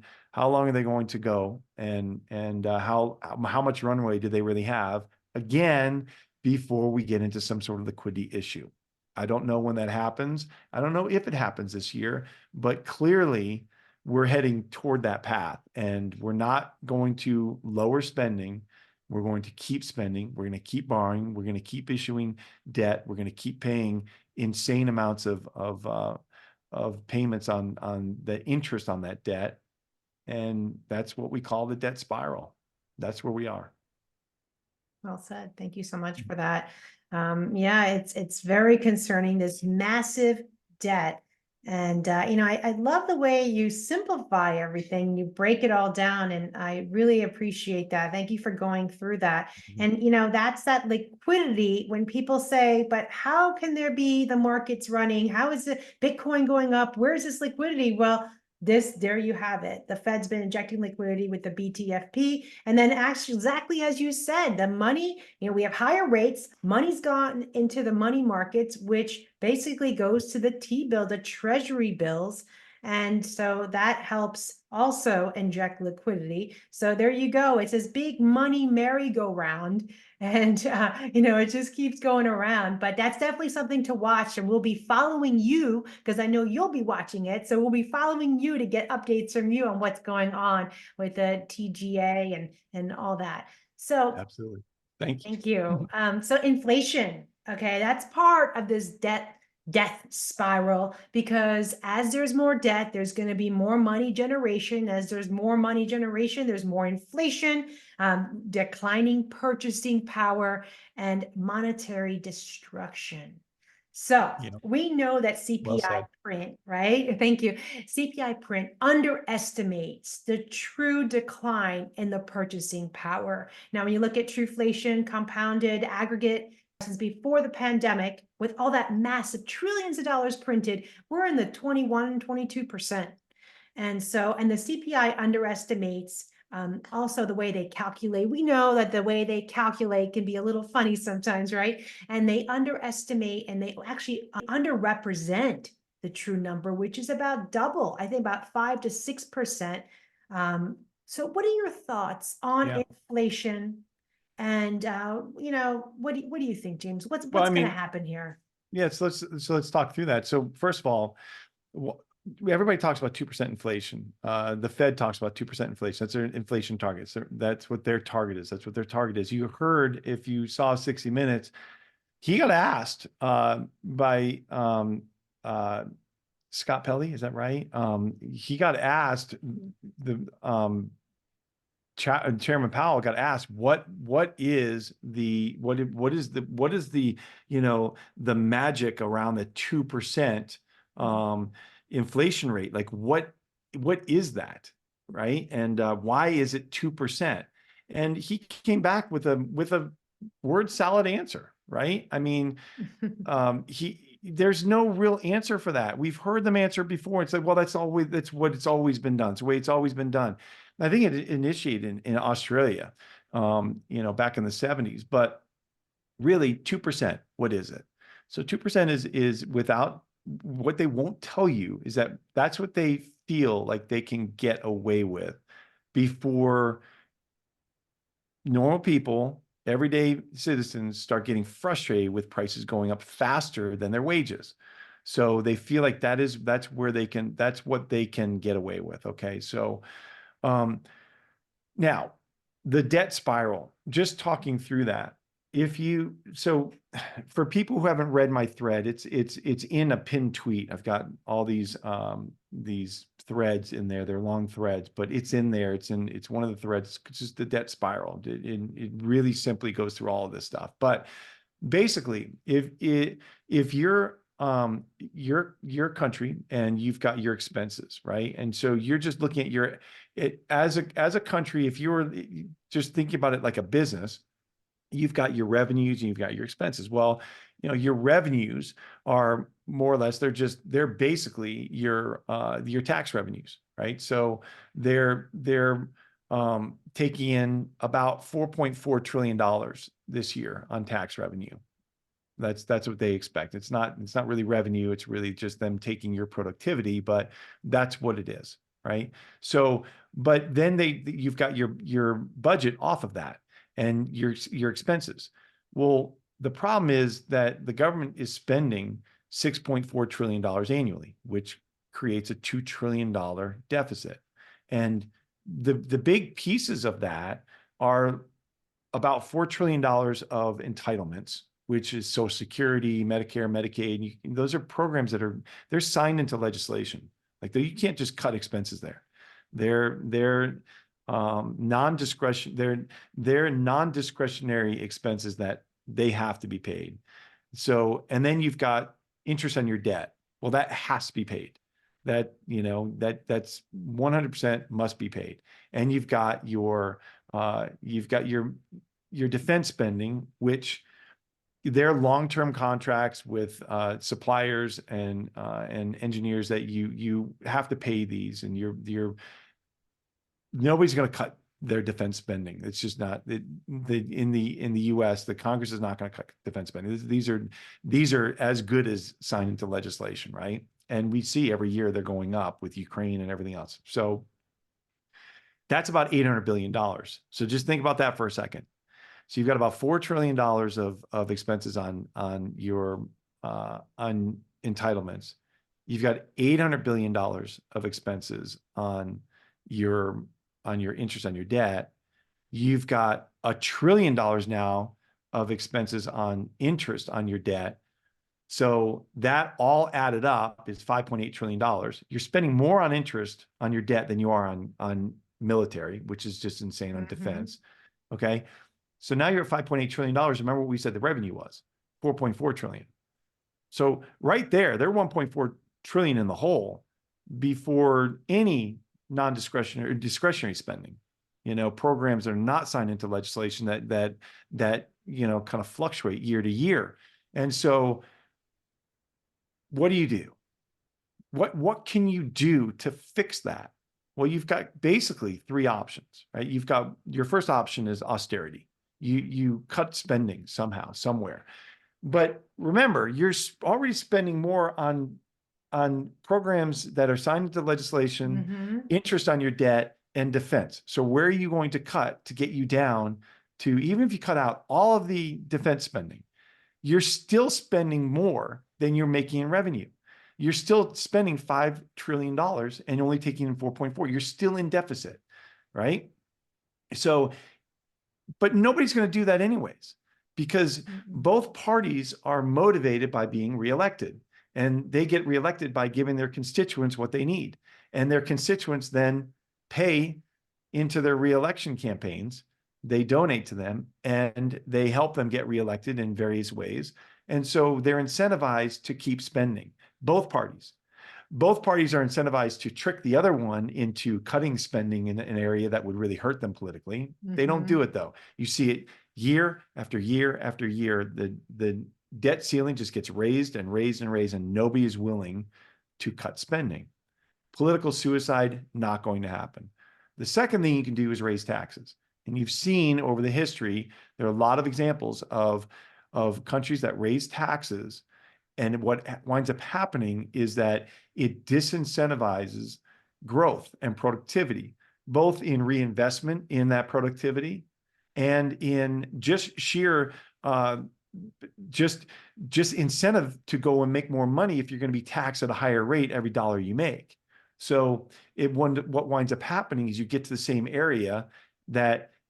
go, and how much runway do they really have, again, before we get into some sort of liquidity issue? I don't know when that happens. I don't know if it happens this year, but clearly we're heading toward that path, and we're not going to lower spending. We're going to keep spending. We're going to keep borrowing. We're going to keep issuing debt. We're going to keep paying insane amounts of payments on the interest on that debt. And that's what we call the debt spiral. That's where we are. Well said. Thank you so much for that. Yeah, it's very concerning, this massive debt. And, I love the way you simplify everything. You break it all down, and I really appreciate that. Thank you for going through that. And, that's that liquidity when people say, but how can there be the markets running? How is the Bitcoin going up? Where's this liquidity? Well, there you have it. The Fed's been injecting liquidity with the BTFP. And then actually, exactly as you said, the money, we have higher rates, money's gone into the money markets, which basically goes to the T-bill, the Treasury bills. And so that helps also inject liquidity. So there you go. It's this big money merry-go-round. And, it just keeps going around. But that's definitely something to watch. And we'll be following you because I know you'll be watching it. So we'll be following you to get updates from you on what's going on with the TGA and all that. So Absolutely. Thank thank you. you. So inflation, okay, that's part of this death spiral, because as there's more debt, there's going to be more money generation. As there's more money generation, there's more inflation, declining purchasing power, and monetary destruction. So Yeah. we know that Well CPI said. print, right? Thank you. CPI print underestimates the true decline in the purchasing power. Now, when you look at trueflation, compounded aggregate since before the pandemic, with all that massive trillions of dollars printed, we're in the 21, 22%. And the CPI underestimates also the way they calculate. We know that the way they calculate can be a little funny sometimes, right? And they underestimate and they actually underrepresent the true number, which is about double, I think about 5 to 6%. So what are your thoughts on Yeah. inflation? And what do you think, James? What's Well, I going to mean, happen here? yeah, so let's talk through that. So first of all, everybody talks about 2% inflation. The Fed talks about 2% inflation. That's their inflation target. So that's what their target is. That's what their target is. You heard, if you saw 60 Minutes, he got asked by Scott Pelley, is that right? He got asked, the Chairman Powell got asked, what is the the magic around the 2% inflation rate? Like what is that, right? And why is it 2%? And he came back with a word salad answer, right? I mean, there's no real answer for that. We've heard them answer before. It's like, well, that's what it's always been done. It's the way it's always been done. I think it initiated in Australia, back in the 70s, but really 2%, what is it? So 2% is without, what they won't tell you is that that's what they feel like they can get away with before normal people, everyday citizens, start getting frustrated with prices going up faster than their wages. So they feel like that's what they can get away with. Okay. So um, now, the debt spiral, just talking through that. So for people who haven't read my thread, it's in a pinned tweet. I've got all these threads in there. They're long threads, but it's in there. It's one of the threads. It's just the debt spiral. It really simply goes through all of this stuff. But basically, if you're your country and you've got your expenses, right? And so you're just looking at as a country, if you're just thinking about it like a business, you've got your revenues and you've got your expenses. Well, your revenues are more or less, they're basically your tax revenues, right? So they're taking in about $4.4 trillion this year on tax revenue. That's what they expect. It's not really revenue. It's really just them taking your productivity, but that's what it is, right? So, but then you've got your budget off of that and your expenses. Well, the problem is that the government is spending $6.4 trillion annually, which creates a $2 trillion deficit. And the big pieces of that are about $4 trillion of entitlements, which is Social Security, Medicare, Medicaid. Those are programs they're signed into legislation. Like you can't just cut expenses there. They're non-discretionary expenses that they have to be paid. So, and then you've got interest on your debt. Well, that has to be paid. That's 100% must be paid. And you've got your defense spending, which they're long-term contracts with suppliers and engineers that you have to pay these, and nobody's going to cut their defense spending. It's just not in the U.S. The Congress is not going to cut defense spending. These are as good as signed into legislation, right? And we see every year they're going up with Ukraine and everything else. So that's about $800 billion. So just think about that for a second. So you've got about $4 trillion of expenses on your on entitlements. You've got $800 billion of expenses on your interest on your debt. You've got $1 trillion now of expenses on interest on your debt. So that all added up is $5.8 trillion. You're spending more on interest on your debt than you are on military, which is just insane on defense. Okay. So now you're at $5.8 trillion. Remember what we said the revenue was? 4.4 trillion. So right there, they're 1.4 trillion in the hole before any non-discretionary or discretionary spending. Programs that are not signed into legislation that kind of fluctuate year to year. And so what do you do? What can you do to fix that? Well, you've got basically three options, right? You've got your first option is austerity. You cut spending somehow, somewhere. But remember, you're already spending more on programs that are signed into legislation, interest on your debt, and defense. So where are you going to cut to get you down to, even if you cut out all of the defense spending, you're still spending more than you're making in revenue. You're still spending $5 trillion and only taking in 4.4. You're still in deficit, right? So, but nobody's going to do that anyways, because both parties are motivated by being reelected, and they get reelected by giving their constituents what they need. And their constituents then pay into their reelection campaigns. They donate to them and they help them get reelected in various ways. And so they're incentivized to keep spending. Both parties. Both parties are incentivized to trick the other one into cutting spending in an area that would really hurt them politically. They don't do it though. You see it year after year after year. The debt ceiling just gets raised and raised and raised, and nobody is willing to cut spending. Political suicide, not going to happen. The second thing you can do is raise taxes. And you've seen over the history, there are a lot of examples of countries that raise taxes. And what winds up happening is that it disincentivizes growth and productivity, both in reinvestment in that productivity and in just sheer just incentive to go and make more money if you're going to be taxed at a higher rate every dollar you make. So what winds up happening is you get to the same area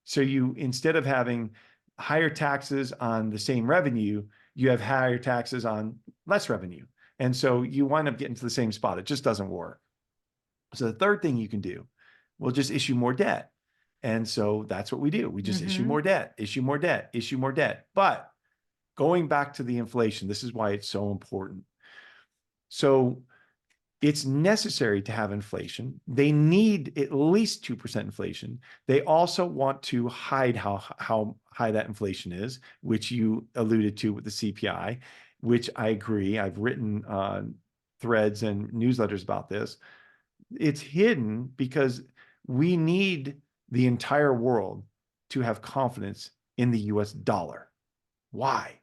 so you, instead of having higher taxes on the same revenue, you have higher taxes on less revenue. And so you wind up getting to the same spot. It just doesn't work. So the third thing you can do, we'll just issue more debt. And so that's what we do. We just issue more debt, issue more debt, issue more debt. But going back to the inflation, this is why it's so important. So it's necessary to have inflation. They need at least 2% inflation. They also want to hide how high that inflation is, which you alluded to with the CPI, which I agree. I've written threads and newsletters about this. It's hidden because we need the entire world to have confidence in the US dollar. Why?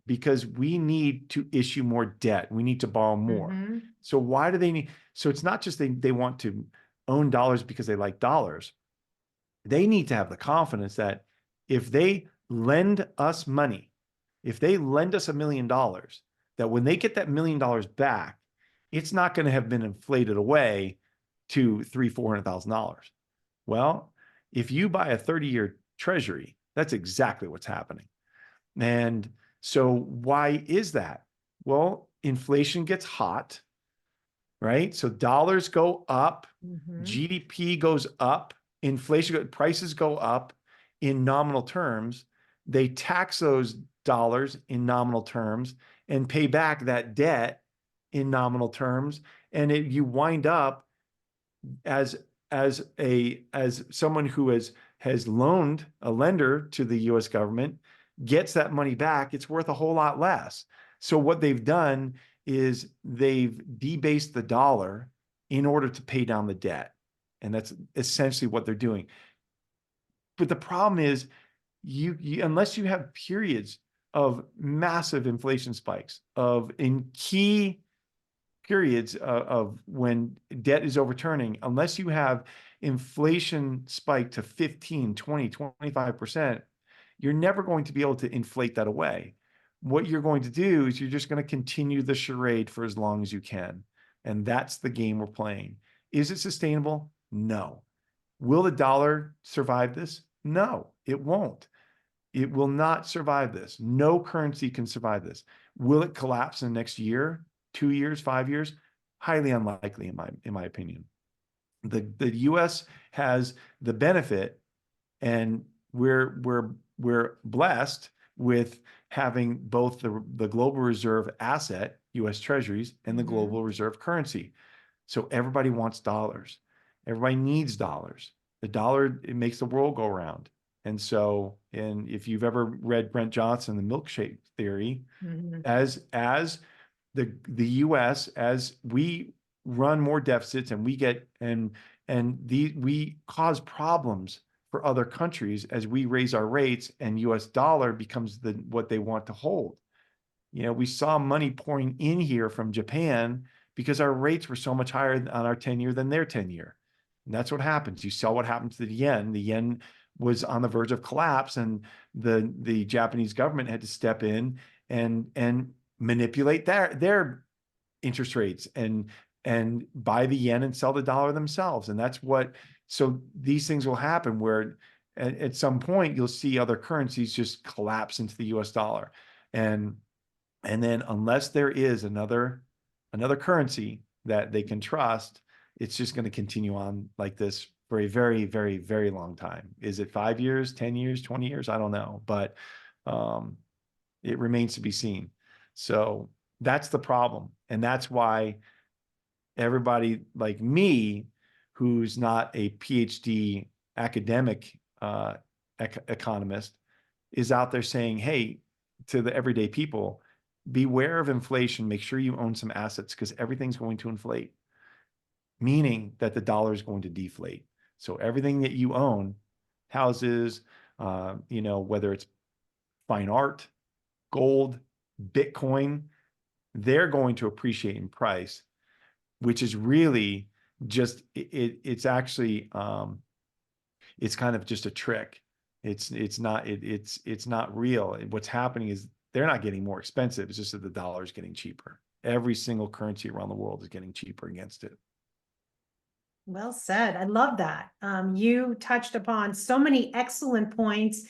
Because we need to issue more debt. We need to borrow more. So why do they need? So it's not just they want to own dollars because they like dollars. They need to have the confidence that if they lend us money, if they lend us $1 million, that when they get that $1 million back, it's not going to have been inflated away to $300,000-$400,000. Well, if you buy a 30-year Treasury, that's exactly what's happening. And so why is that? Well, inflation gets hot, right? So dollars go up, GDP goes up, prices go up in nominal terms. They tax those dollars in nominal terms and pay back that debt in nominal terms. And you wind up as someone who has loaned, a lender to the US government, gets that money back, it's worth a whole lot less. So what they've done is they've debased the dollar in order to pay down the debt. And that's essentially what they're doing. But the problem is, you unless you have periods of massive inflation spikes in key periods of when debt is overturning, unless you have inflation spike to 15, 20, 25%, you're never going to be able to inflate that away. What you're going to do is you're just going to continue the charade for as long as you can. And that's the game we're playing. Is it sustainable? No. Will the dollar survive this? No, it won't. It will not survive this. No currency can survive this. Will it collapse in the next year, 2 years, 5 years? Highly unlikely, in my opinion. The U.S. has the benefit, and we're blessed with having both the global reserve asset, U.S. Treasuries, and the global reserve currency. So everybody wants dollars. Everybody needs dollars. The dollar, it makes the world go around. And so, and if you've ever read Brent Johnson, the milkshake theory, as the U.S., as we run more deficits and we get we cause problems for other countries as we raise our rates, and U.S. dollar becomes what they want to hold. You know, we saw money pouring in here from Japan because our rates were so much higher on our 10-year than their 10-year. And that's what happens. You saw what happened to the yen. The yen was on the verge of collapse, and the Japanese government had to step in and manipulate their interest rates and buy the yen and sell the dollar themselves. And that's what, so these things will happen where at some point you'll see other currencies just collapse into the US dollar. And then unless there is another currency that they can trust, it's just going to continue on like this for a very, very, very long time. Is it 5 years, 10 years, 20 years? I don't know, but it remains to be seen. So that's the problem. And that's why everybody like me, who's not a PhD academic economist, is out there saying, hey, to the everyday people, beware of inflation. Make sure you own some assets because everything's going to inflate, meaning that the dollar is going to deflate. So everything that you own, houses, whether it's fine art, gold, Bitcoin, they're going to appreciate in price, which is really just, it's actually, it's kind of just a trick. It's not real. What's happening is they're not getting more expensive. It's just that the dollar is getting cheaper. Every single currency around the world is getting cheaper against it. Well said. I love that. You touched upon so many excellent points.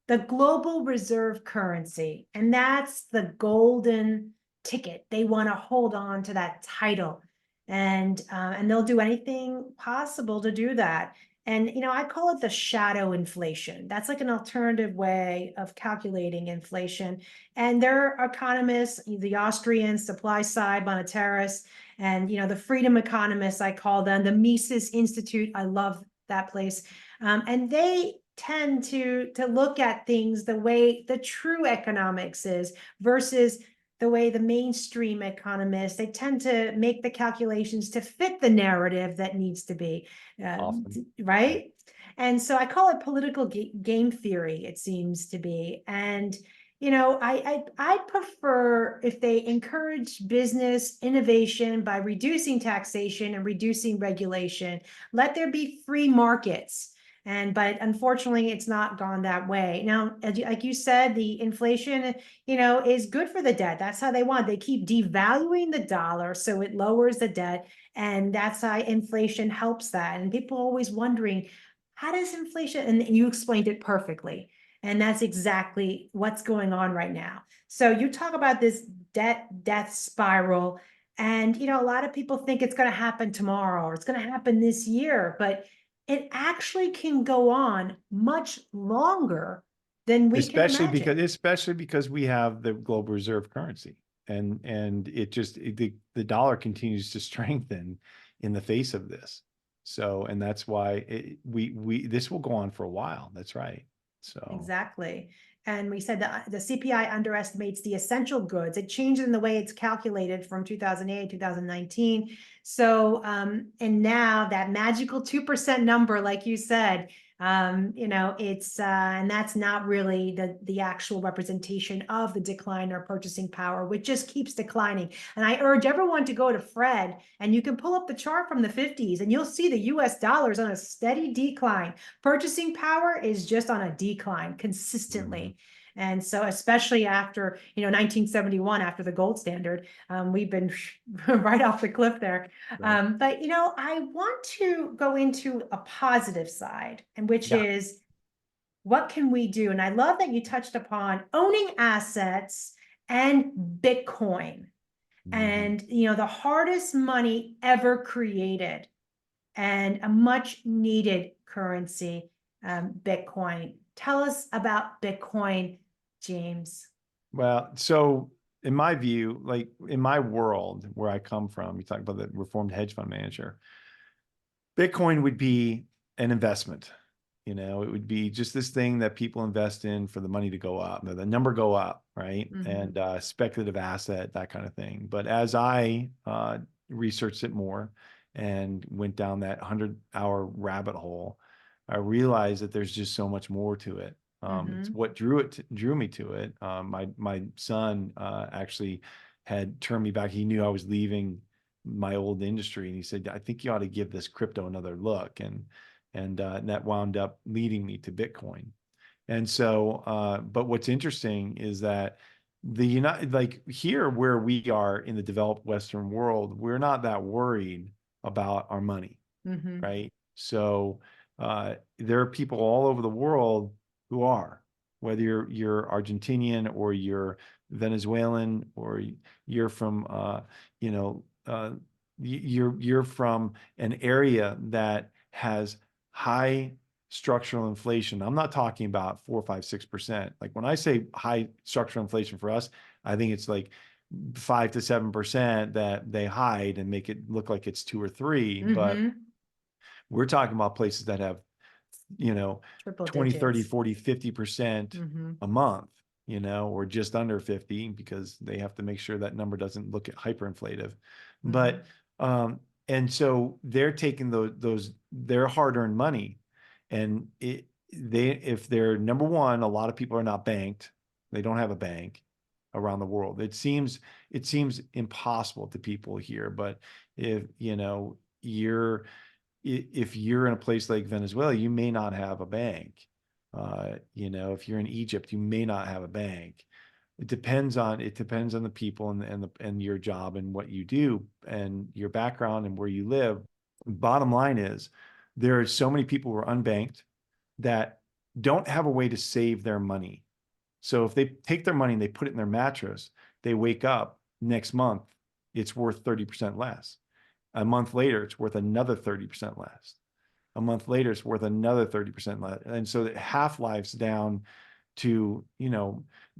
The global reserve currency, and that's the golden ticket. They want to hold on to that title, and they'll do anything possible to do that. And I call it the shadow inflation. That's like an alternative way of calculating inflation. And there are economists, the Austrian supply side monetarists, and the freedom economists, I call them, the Mises Institute. I love that place. And they tend to look at things the way the true economics is versus the way the mainstream economists, they tend to make the calculations to fit the narrative that needs to be, right? And so I call it political game theory, it seems to be. And I prefer if they encourage business innovation by reducing taxation and reducing regulation. Let there be free markets. But unfortunately, it's not gone that way. Now, like you said, the inflation, is good for the debt. That's how they want. They keep devaluing the dollar, so it lowers the debt, and that's how inflation helps that. And people are always wondering, how does inflation? And you explained it perfectly. And that's exactly what's going on right now. So you talk about this death spiral, and a lot of people think it's going to happen tomorrow or it's going to happen this year, but it actually can go on much longer than we can imagine. Especially because we have the global reserve currency, and the dollar continues to strengthen in the face of this. So, and that's why this will go on for a while. That's right. So exactly. And we said that the CPI underestimates the essential goods. It changes in the way it's calculated from 2008, 2019. So, and now that magical 2% number, like you said, You know, it's and that's not really the actual representation of the decline or purchasing power, which just keeps declining. And I urge everyone to go to Fred, and you can pull up the chart from the 50s, and you'll see the US dollar is on a steady decline. Purchasing power is just on a decline consistently. And so, especially after, 1971, after the gold standard, we've been right off the cliff there. Right. But, I want to go into a positive side, and which Yeah. is, what can we do? And I love that you touched upon owning assets and Bitcoin, Mhm. and, the hardest money ever created and a much needed currency, Bitcoin. Tell us about Bitcoin, James. Well, so in my view, like in my world where I come from, you talk about the reformed hedge fund manager, Bitcoin would be an investment. It would be just this thing that people invest in for the money to go up, the number go up, right? And speculative asset, that kind of thing. But as I researched it more and went down that 100-hour rabbit hole, I realized that there's just so much more to it. It's what drew me to it. My son actually had turned me back. He knew I was leaving my old industry, and he said, "I think you ought to give this crypto another look." And that wound up leading me to Bitcoin. And so, but what's interesting is that like here where we are in the developed Western world, we're not that worried about our money, right? So there are people all over the world who are, whether you're Argentinian or you're Venezuelan or you're from, you know, you're from an area that has high structural inflation. I'm not talking about 4, 5, 6%. Like when I say high structural inflation for us, I think it's like 5 to 7% that they hide and make it look like it's 2 or 3. But we're talking about places that have, Triple 20, 30, digits. 40, 50% a month, or just under 50 because they have to make sure that number doesn't look hyperinflative. But and so they're taking those their hard-earned money, and if they're number one, a lot of people are not banked. They don't have a bank around the world. It seems impossible to people here, but if you're if you're in a place like Venezuela, you may not have a bank. If you're in Egypt, you may not have a bank. It depends on the people and your job and what you do and your background and where you live. Bottom line is, there are so many people who are unbanked that don't have a way to save their money. So if they take their money and they put it in their mattress, they wake up next month, it's worth 30% less. A month later, it's worth another 30% less. A month later, it's worth another 30% less. And so the half-life's down to,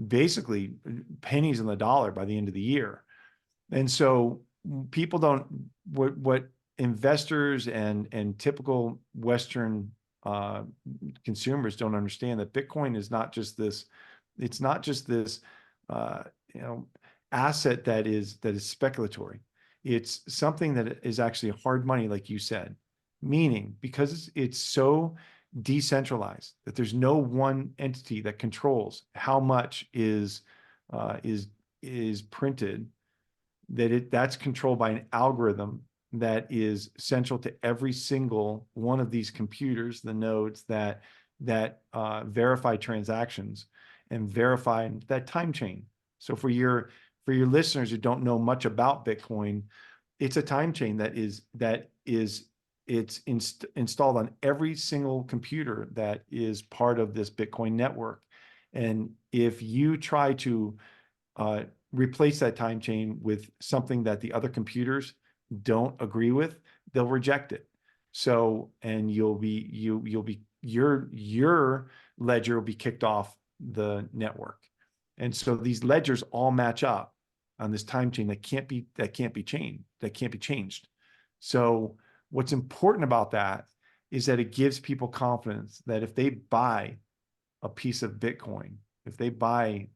basically pennies on the dollar by the end of the year. And so people don't, what investors and typical Western consumers don't understand, that Bitcoin is not just this, it's not just this, uh, asset that is speculatory. It's something that is actually hard money, like you said, meaning because it's so decentralized that there's no one entity that controls how much uh, is is printed, that's controlled by an algorithm that is central to every single one of these computers, the nodes that verify transactions and verify that time chain. So for your listeners who don't know much about Bitcoin, it's a time chain it's installed on every single computer that is part of this Bitcoin network. And if you try to uh, replace that time chain with something that the other computers don't agree with, they'll reject it. So, and you'll be your ledger will be kicked off the network. And so these ledgers all match up on this time chain that can't be changed. So what's important about that is that it gives people confidence that if they buy a piece of Bitcoin, if they buy,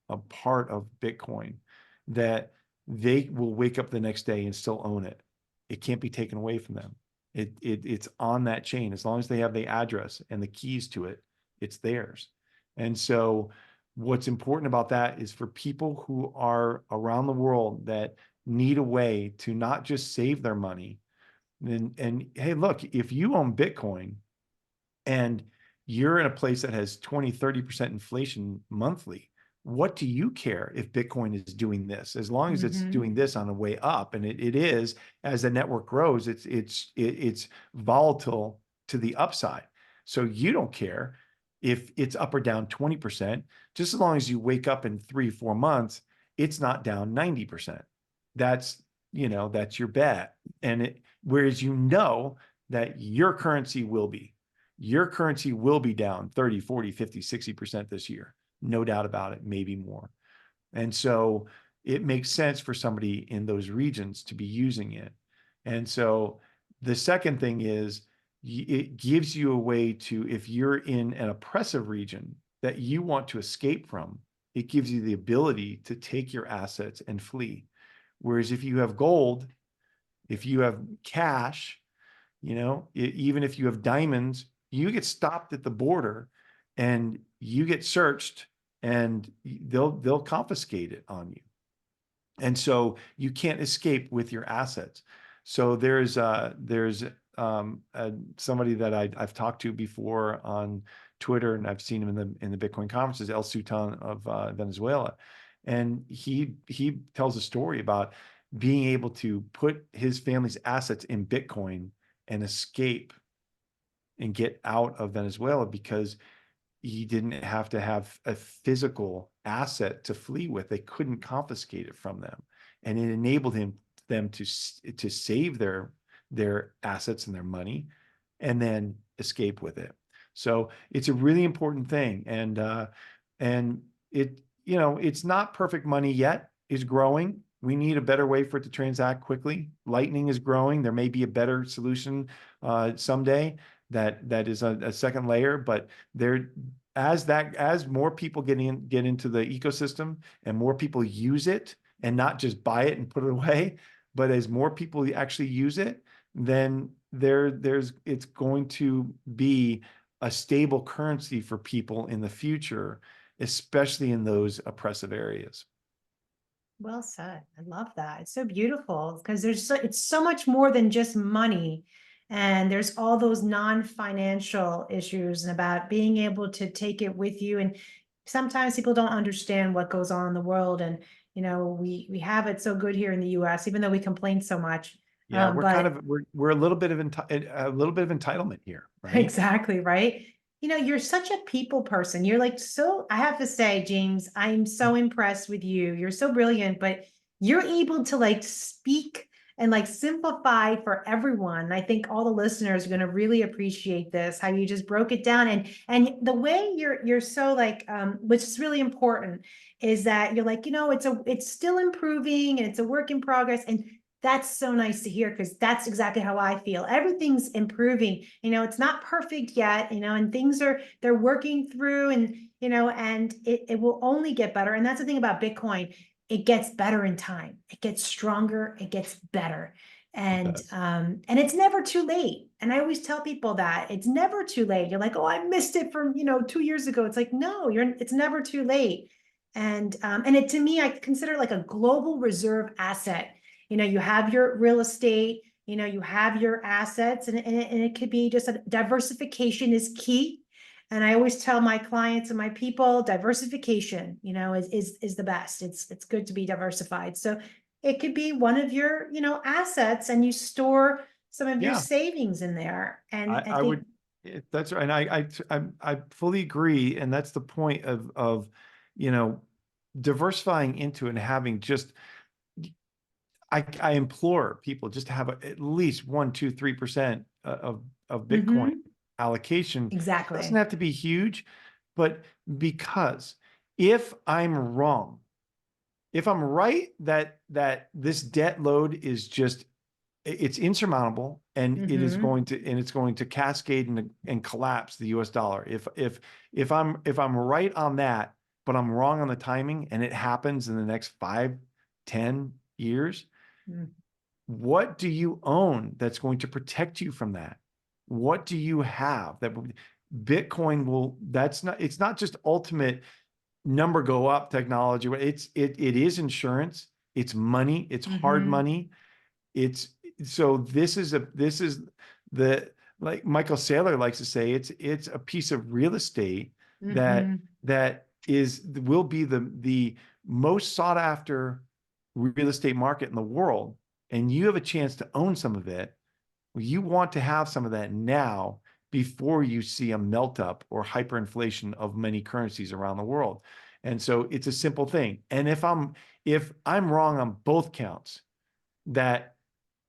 a part of Bitcoin, that they will wake up the next day and still own it. It can't be taken away from them. It's on that chain. As long as they have the address and the keys to it, it's theirs. And so what's important about that is for people who are around the world that need a way to not just save their money. And hey, look, if you own Bitcoin and you're in a place that has 20, 30% inflation monthly, what do you care if Bitcoin is doing this? As long as it's Mhm. doing this on the way up, and it is, as the network grows, it's volatile to the upside. So you don't care if it's up or down 20%, just as long as you wake up in 3, 4 months, it's not down 90%. That's, that's your bet. Whereas that your currency will be. Your currency will be down 30, 40, 50, 60% this year. No doubt about it, maybe more. And so it makes sense for somebody in those regions to be using it. And so the second thing is it gives you a way to, if you're in an oppressive region that you want to escape from, it gives you the ability to take your assets and flee. Whereas if you have gold, if you have cash, even if you have diamonds, you get stopped at the border and you get searched and they'll confiscate it on you. And so you can't escape with your assets. So there's somebody that I've talked to before on Twitter, and I've seen him in the Bitcoin conferences, El Sultan of Venezuela, and he tells a story about being able to put his family's assets in Bitcoin and escape and get out of Venezuela because he didn't have to have a physical asset to flee with. They couldn't confiscate it from them, and it enabled them to save their assets and their money, and then escape with it. So it's a really important thing, and it's not perfect money yet. It's growing. We need a better way for it to transact quickly. Lightning is growing. There may be a better solution someday that is a second layer, but there as more people get into the ecosystem and more people use it and not just buy it and put it away, but as more people actually use it, then it's going to be a stable currency for people in the future, especially in those oppressive areas. Well said. I love that. It's so beautiful because it's so much more than just money. And there's all those non-financial issues and about being able to take it with you. And sometimes people don't understand what goes on in the world. And, we have it so good here in the US, even though we complain so much. Yeah, But we're a little bit of entitlement here, right? exactly, right? You're such a people person. You're like, so I have to say, James, I'm so impressed with you. You're so brilliant, but you're able to like speak and like simplify for everyone. I think all the listeners are going to really appreciate this, how you just broke it down. And the way you're so like, which is really important, is that you're like, it's still improving and it's a work in progress. And that's so nice to hear because that's exactly how I feel. Everything's improving. It's not perfect yet, and they're working through and it will only get better. And that's the thing about Bitcoin. It gets better in time. It gets stronger. It gets better. It And does. and it's never too late. And I always tell people that it's never too late. You're like, oh, I missed it from 2 years ago. It's like, no, it's never too late. And it to me, I consider like a global reserve asset. You have your real estate, you have your assets, and it could be just a diversification is key. And I always tell my clients and my people, diversification, is the best. It's good to be diversified. So it could be one of your, assets, and you store some of your Yeah, savings in there. And I I think, would. That's right. And I fully agree. And that's the point of you know diversifying into and having just. I implore people just to have at least 1, 2, 3% of Bitcoin mhm, allocation. It doesn't exactly. have to be huge, but because if I'm wrong, if I'm right that this debt load is just it's insurmountable and Mhm. it's going to cascade and collapse the US dollar. If I'm right on that, but I'm wrong on the timing and it happens in the next 5, 10 years, What do you own that's going to protect you from that? What do you have that Bitcoin will, it's not just ultimate number go up technology. It is insurance. It's money. It's hard Mm-hmm. money. It's so this is the, like Michael Saylor likes to say, it's a piece of real estate that Mm-hmm. will be the most sought after real estate market in the world, and you have a chance to own some of it. You want to have some of that now before you see a melt up or hyperinflation of many currencies around the world. And so it's a simple thing. And if I'm wrong on both counts, that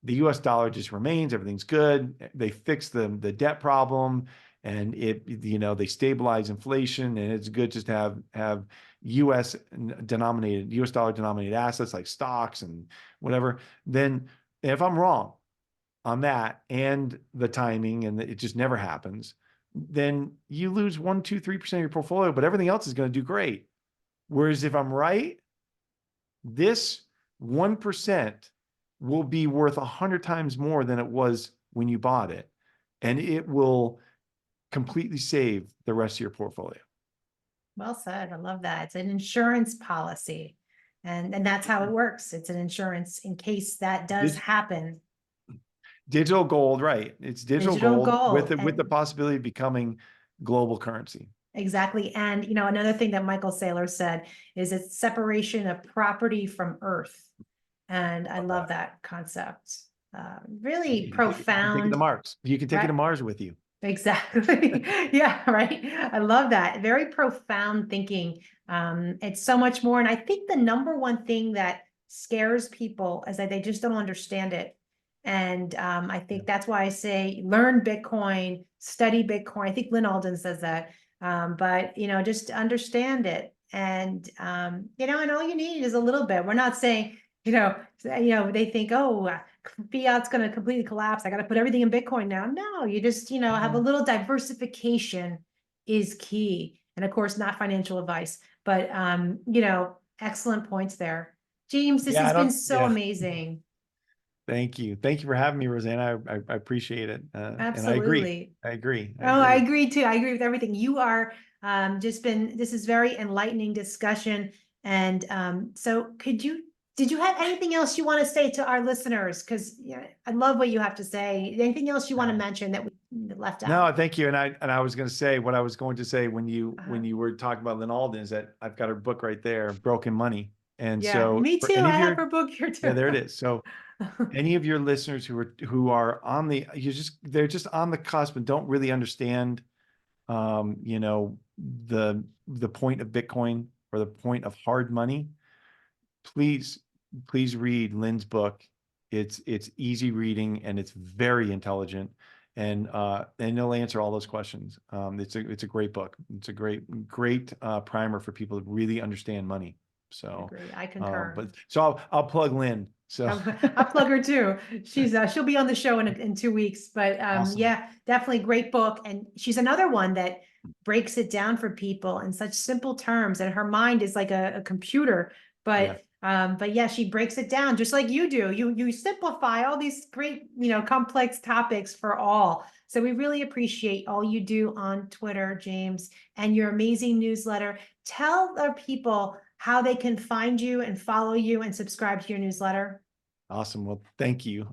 the US dollar just remains, everything's good. They fix the debt problem, and they stabilize inflation, and it's good just to have US dollar denominated assets like stocks and whatever. Then if I'm wrong on that and the timing, and it just never happens, then you lose 1, 2, 3% of your portfolio, but everything else is going to do great. Whereas if I'm right, this 1% will be worth 100 times more than it was when you bought it. And it will completely save the rest of your portfolio. Well said. I love that. It's an insurance policy. And that's how it works. It's an insurance in case that does happen. Digital gold, right? It's digital Digital gold with gold. the possibility of becoming global currency. Exactly. And, another thing that Michael Saylor said is it's separation of property from earth. And I love that concept. Really You can take it to profound, Mars. You can take it to right? Mars with you. Exactly. Yeah, right. I love that. Very profound thinking. It's so much more. And I think the number one thing that scares people is that they just don't understand it. And I think that's why I say learn Bitcoin, study Bitcoin. I think Lynn Alden says that. But just understand it. And and all you need is a little bit. We're not saying, they think, oh, fiat's going to completely collapse. I got to put everything in Bitcoin now. No, you just, have a little diversification is key. And of course, not financial advice, but, excellent points there. James, this Yeah, has I been don't. so Yeah, amazing. thank you. Thank you for having me, Rosanna. I appreciate it. And I agree. Absolutely. I agree. I Oh, I agree. agree too. I agree with everything. You are this is very enlightening discussion. And so did you have anything else you want to say to our listeners? Because I love what you have to say. Anything else you want to mention that we left No, out? thank you. And I was going to say what I was going to say when Uh, you were talking about Lynn Alden, is that I've got her book right there, Broken Money. And yeah, so me for too. any I of have your, her book here yeah, too. there it is. So any of your listeners who are on they're just on the cusp and don't really understand, the point of Bitcoin or the point of hard money, please, please read Lynn's book. It's easy reading, and it's very intelligent, and it'll answer all those questions. It's a great book. It's a great primer for people to really understand money. I So, agree. I concur. but so I'll plug Lynn. So I'll plug her too. She'll be on the show in 2 weeks. But awesome. yeah, definitely great book. And she's another one that breaks it down for people in such simple terms. And her mind is like a computer. Yeah. But yeah, she breaks it down just like you do. You simplify all these great, complex topics for all. So we really appreciate all you do on Twitter, James, and your amazing newsletter. Tell our people how they can find you and follow you and subscribe to your newsletter. Awesome. Well, thank you.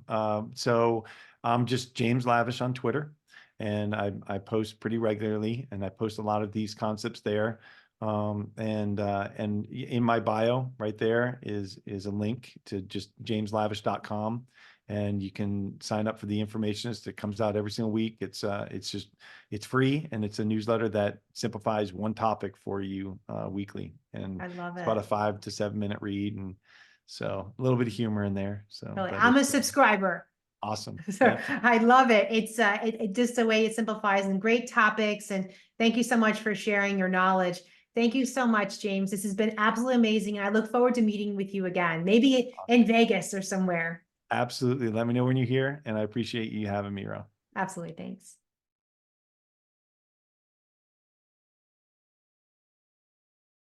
So I'm just James Lavish on Twitter, and I post pretty regularly, and I post a lot of these concepts there. And in my bio right there is a link to just jameslavish.com, and you can sign up for the Informationist. It comes out every single week. It's free, and it's a newsletter that simplifies one topic for you weekly, and I love it's about a it. 5 to 7 minute read, and so a little bit of humor in there. So, Really. but I'm a it's subscriber. awesome. So Thank you. I love it. It's just the way it simplifies and great topics. And thank you so much for sharing your knowledge. Thank you so much, James. This has been absolutely amazing. And I look forward to meeting with you again, maybe in Vegas or somewhere. Absolutely. Let me know when you're here, and I appreciate you having me, Ro. Absolutely. Thanks.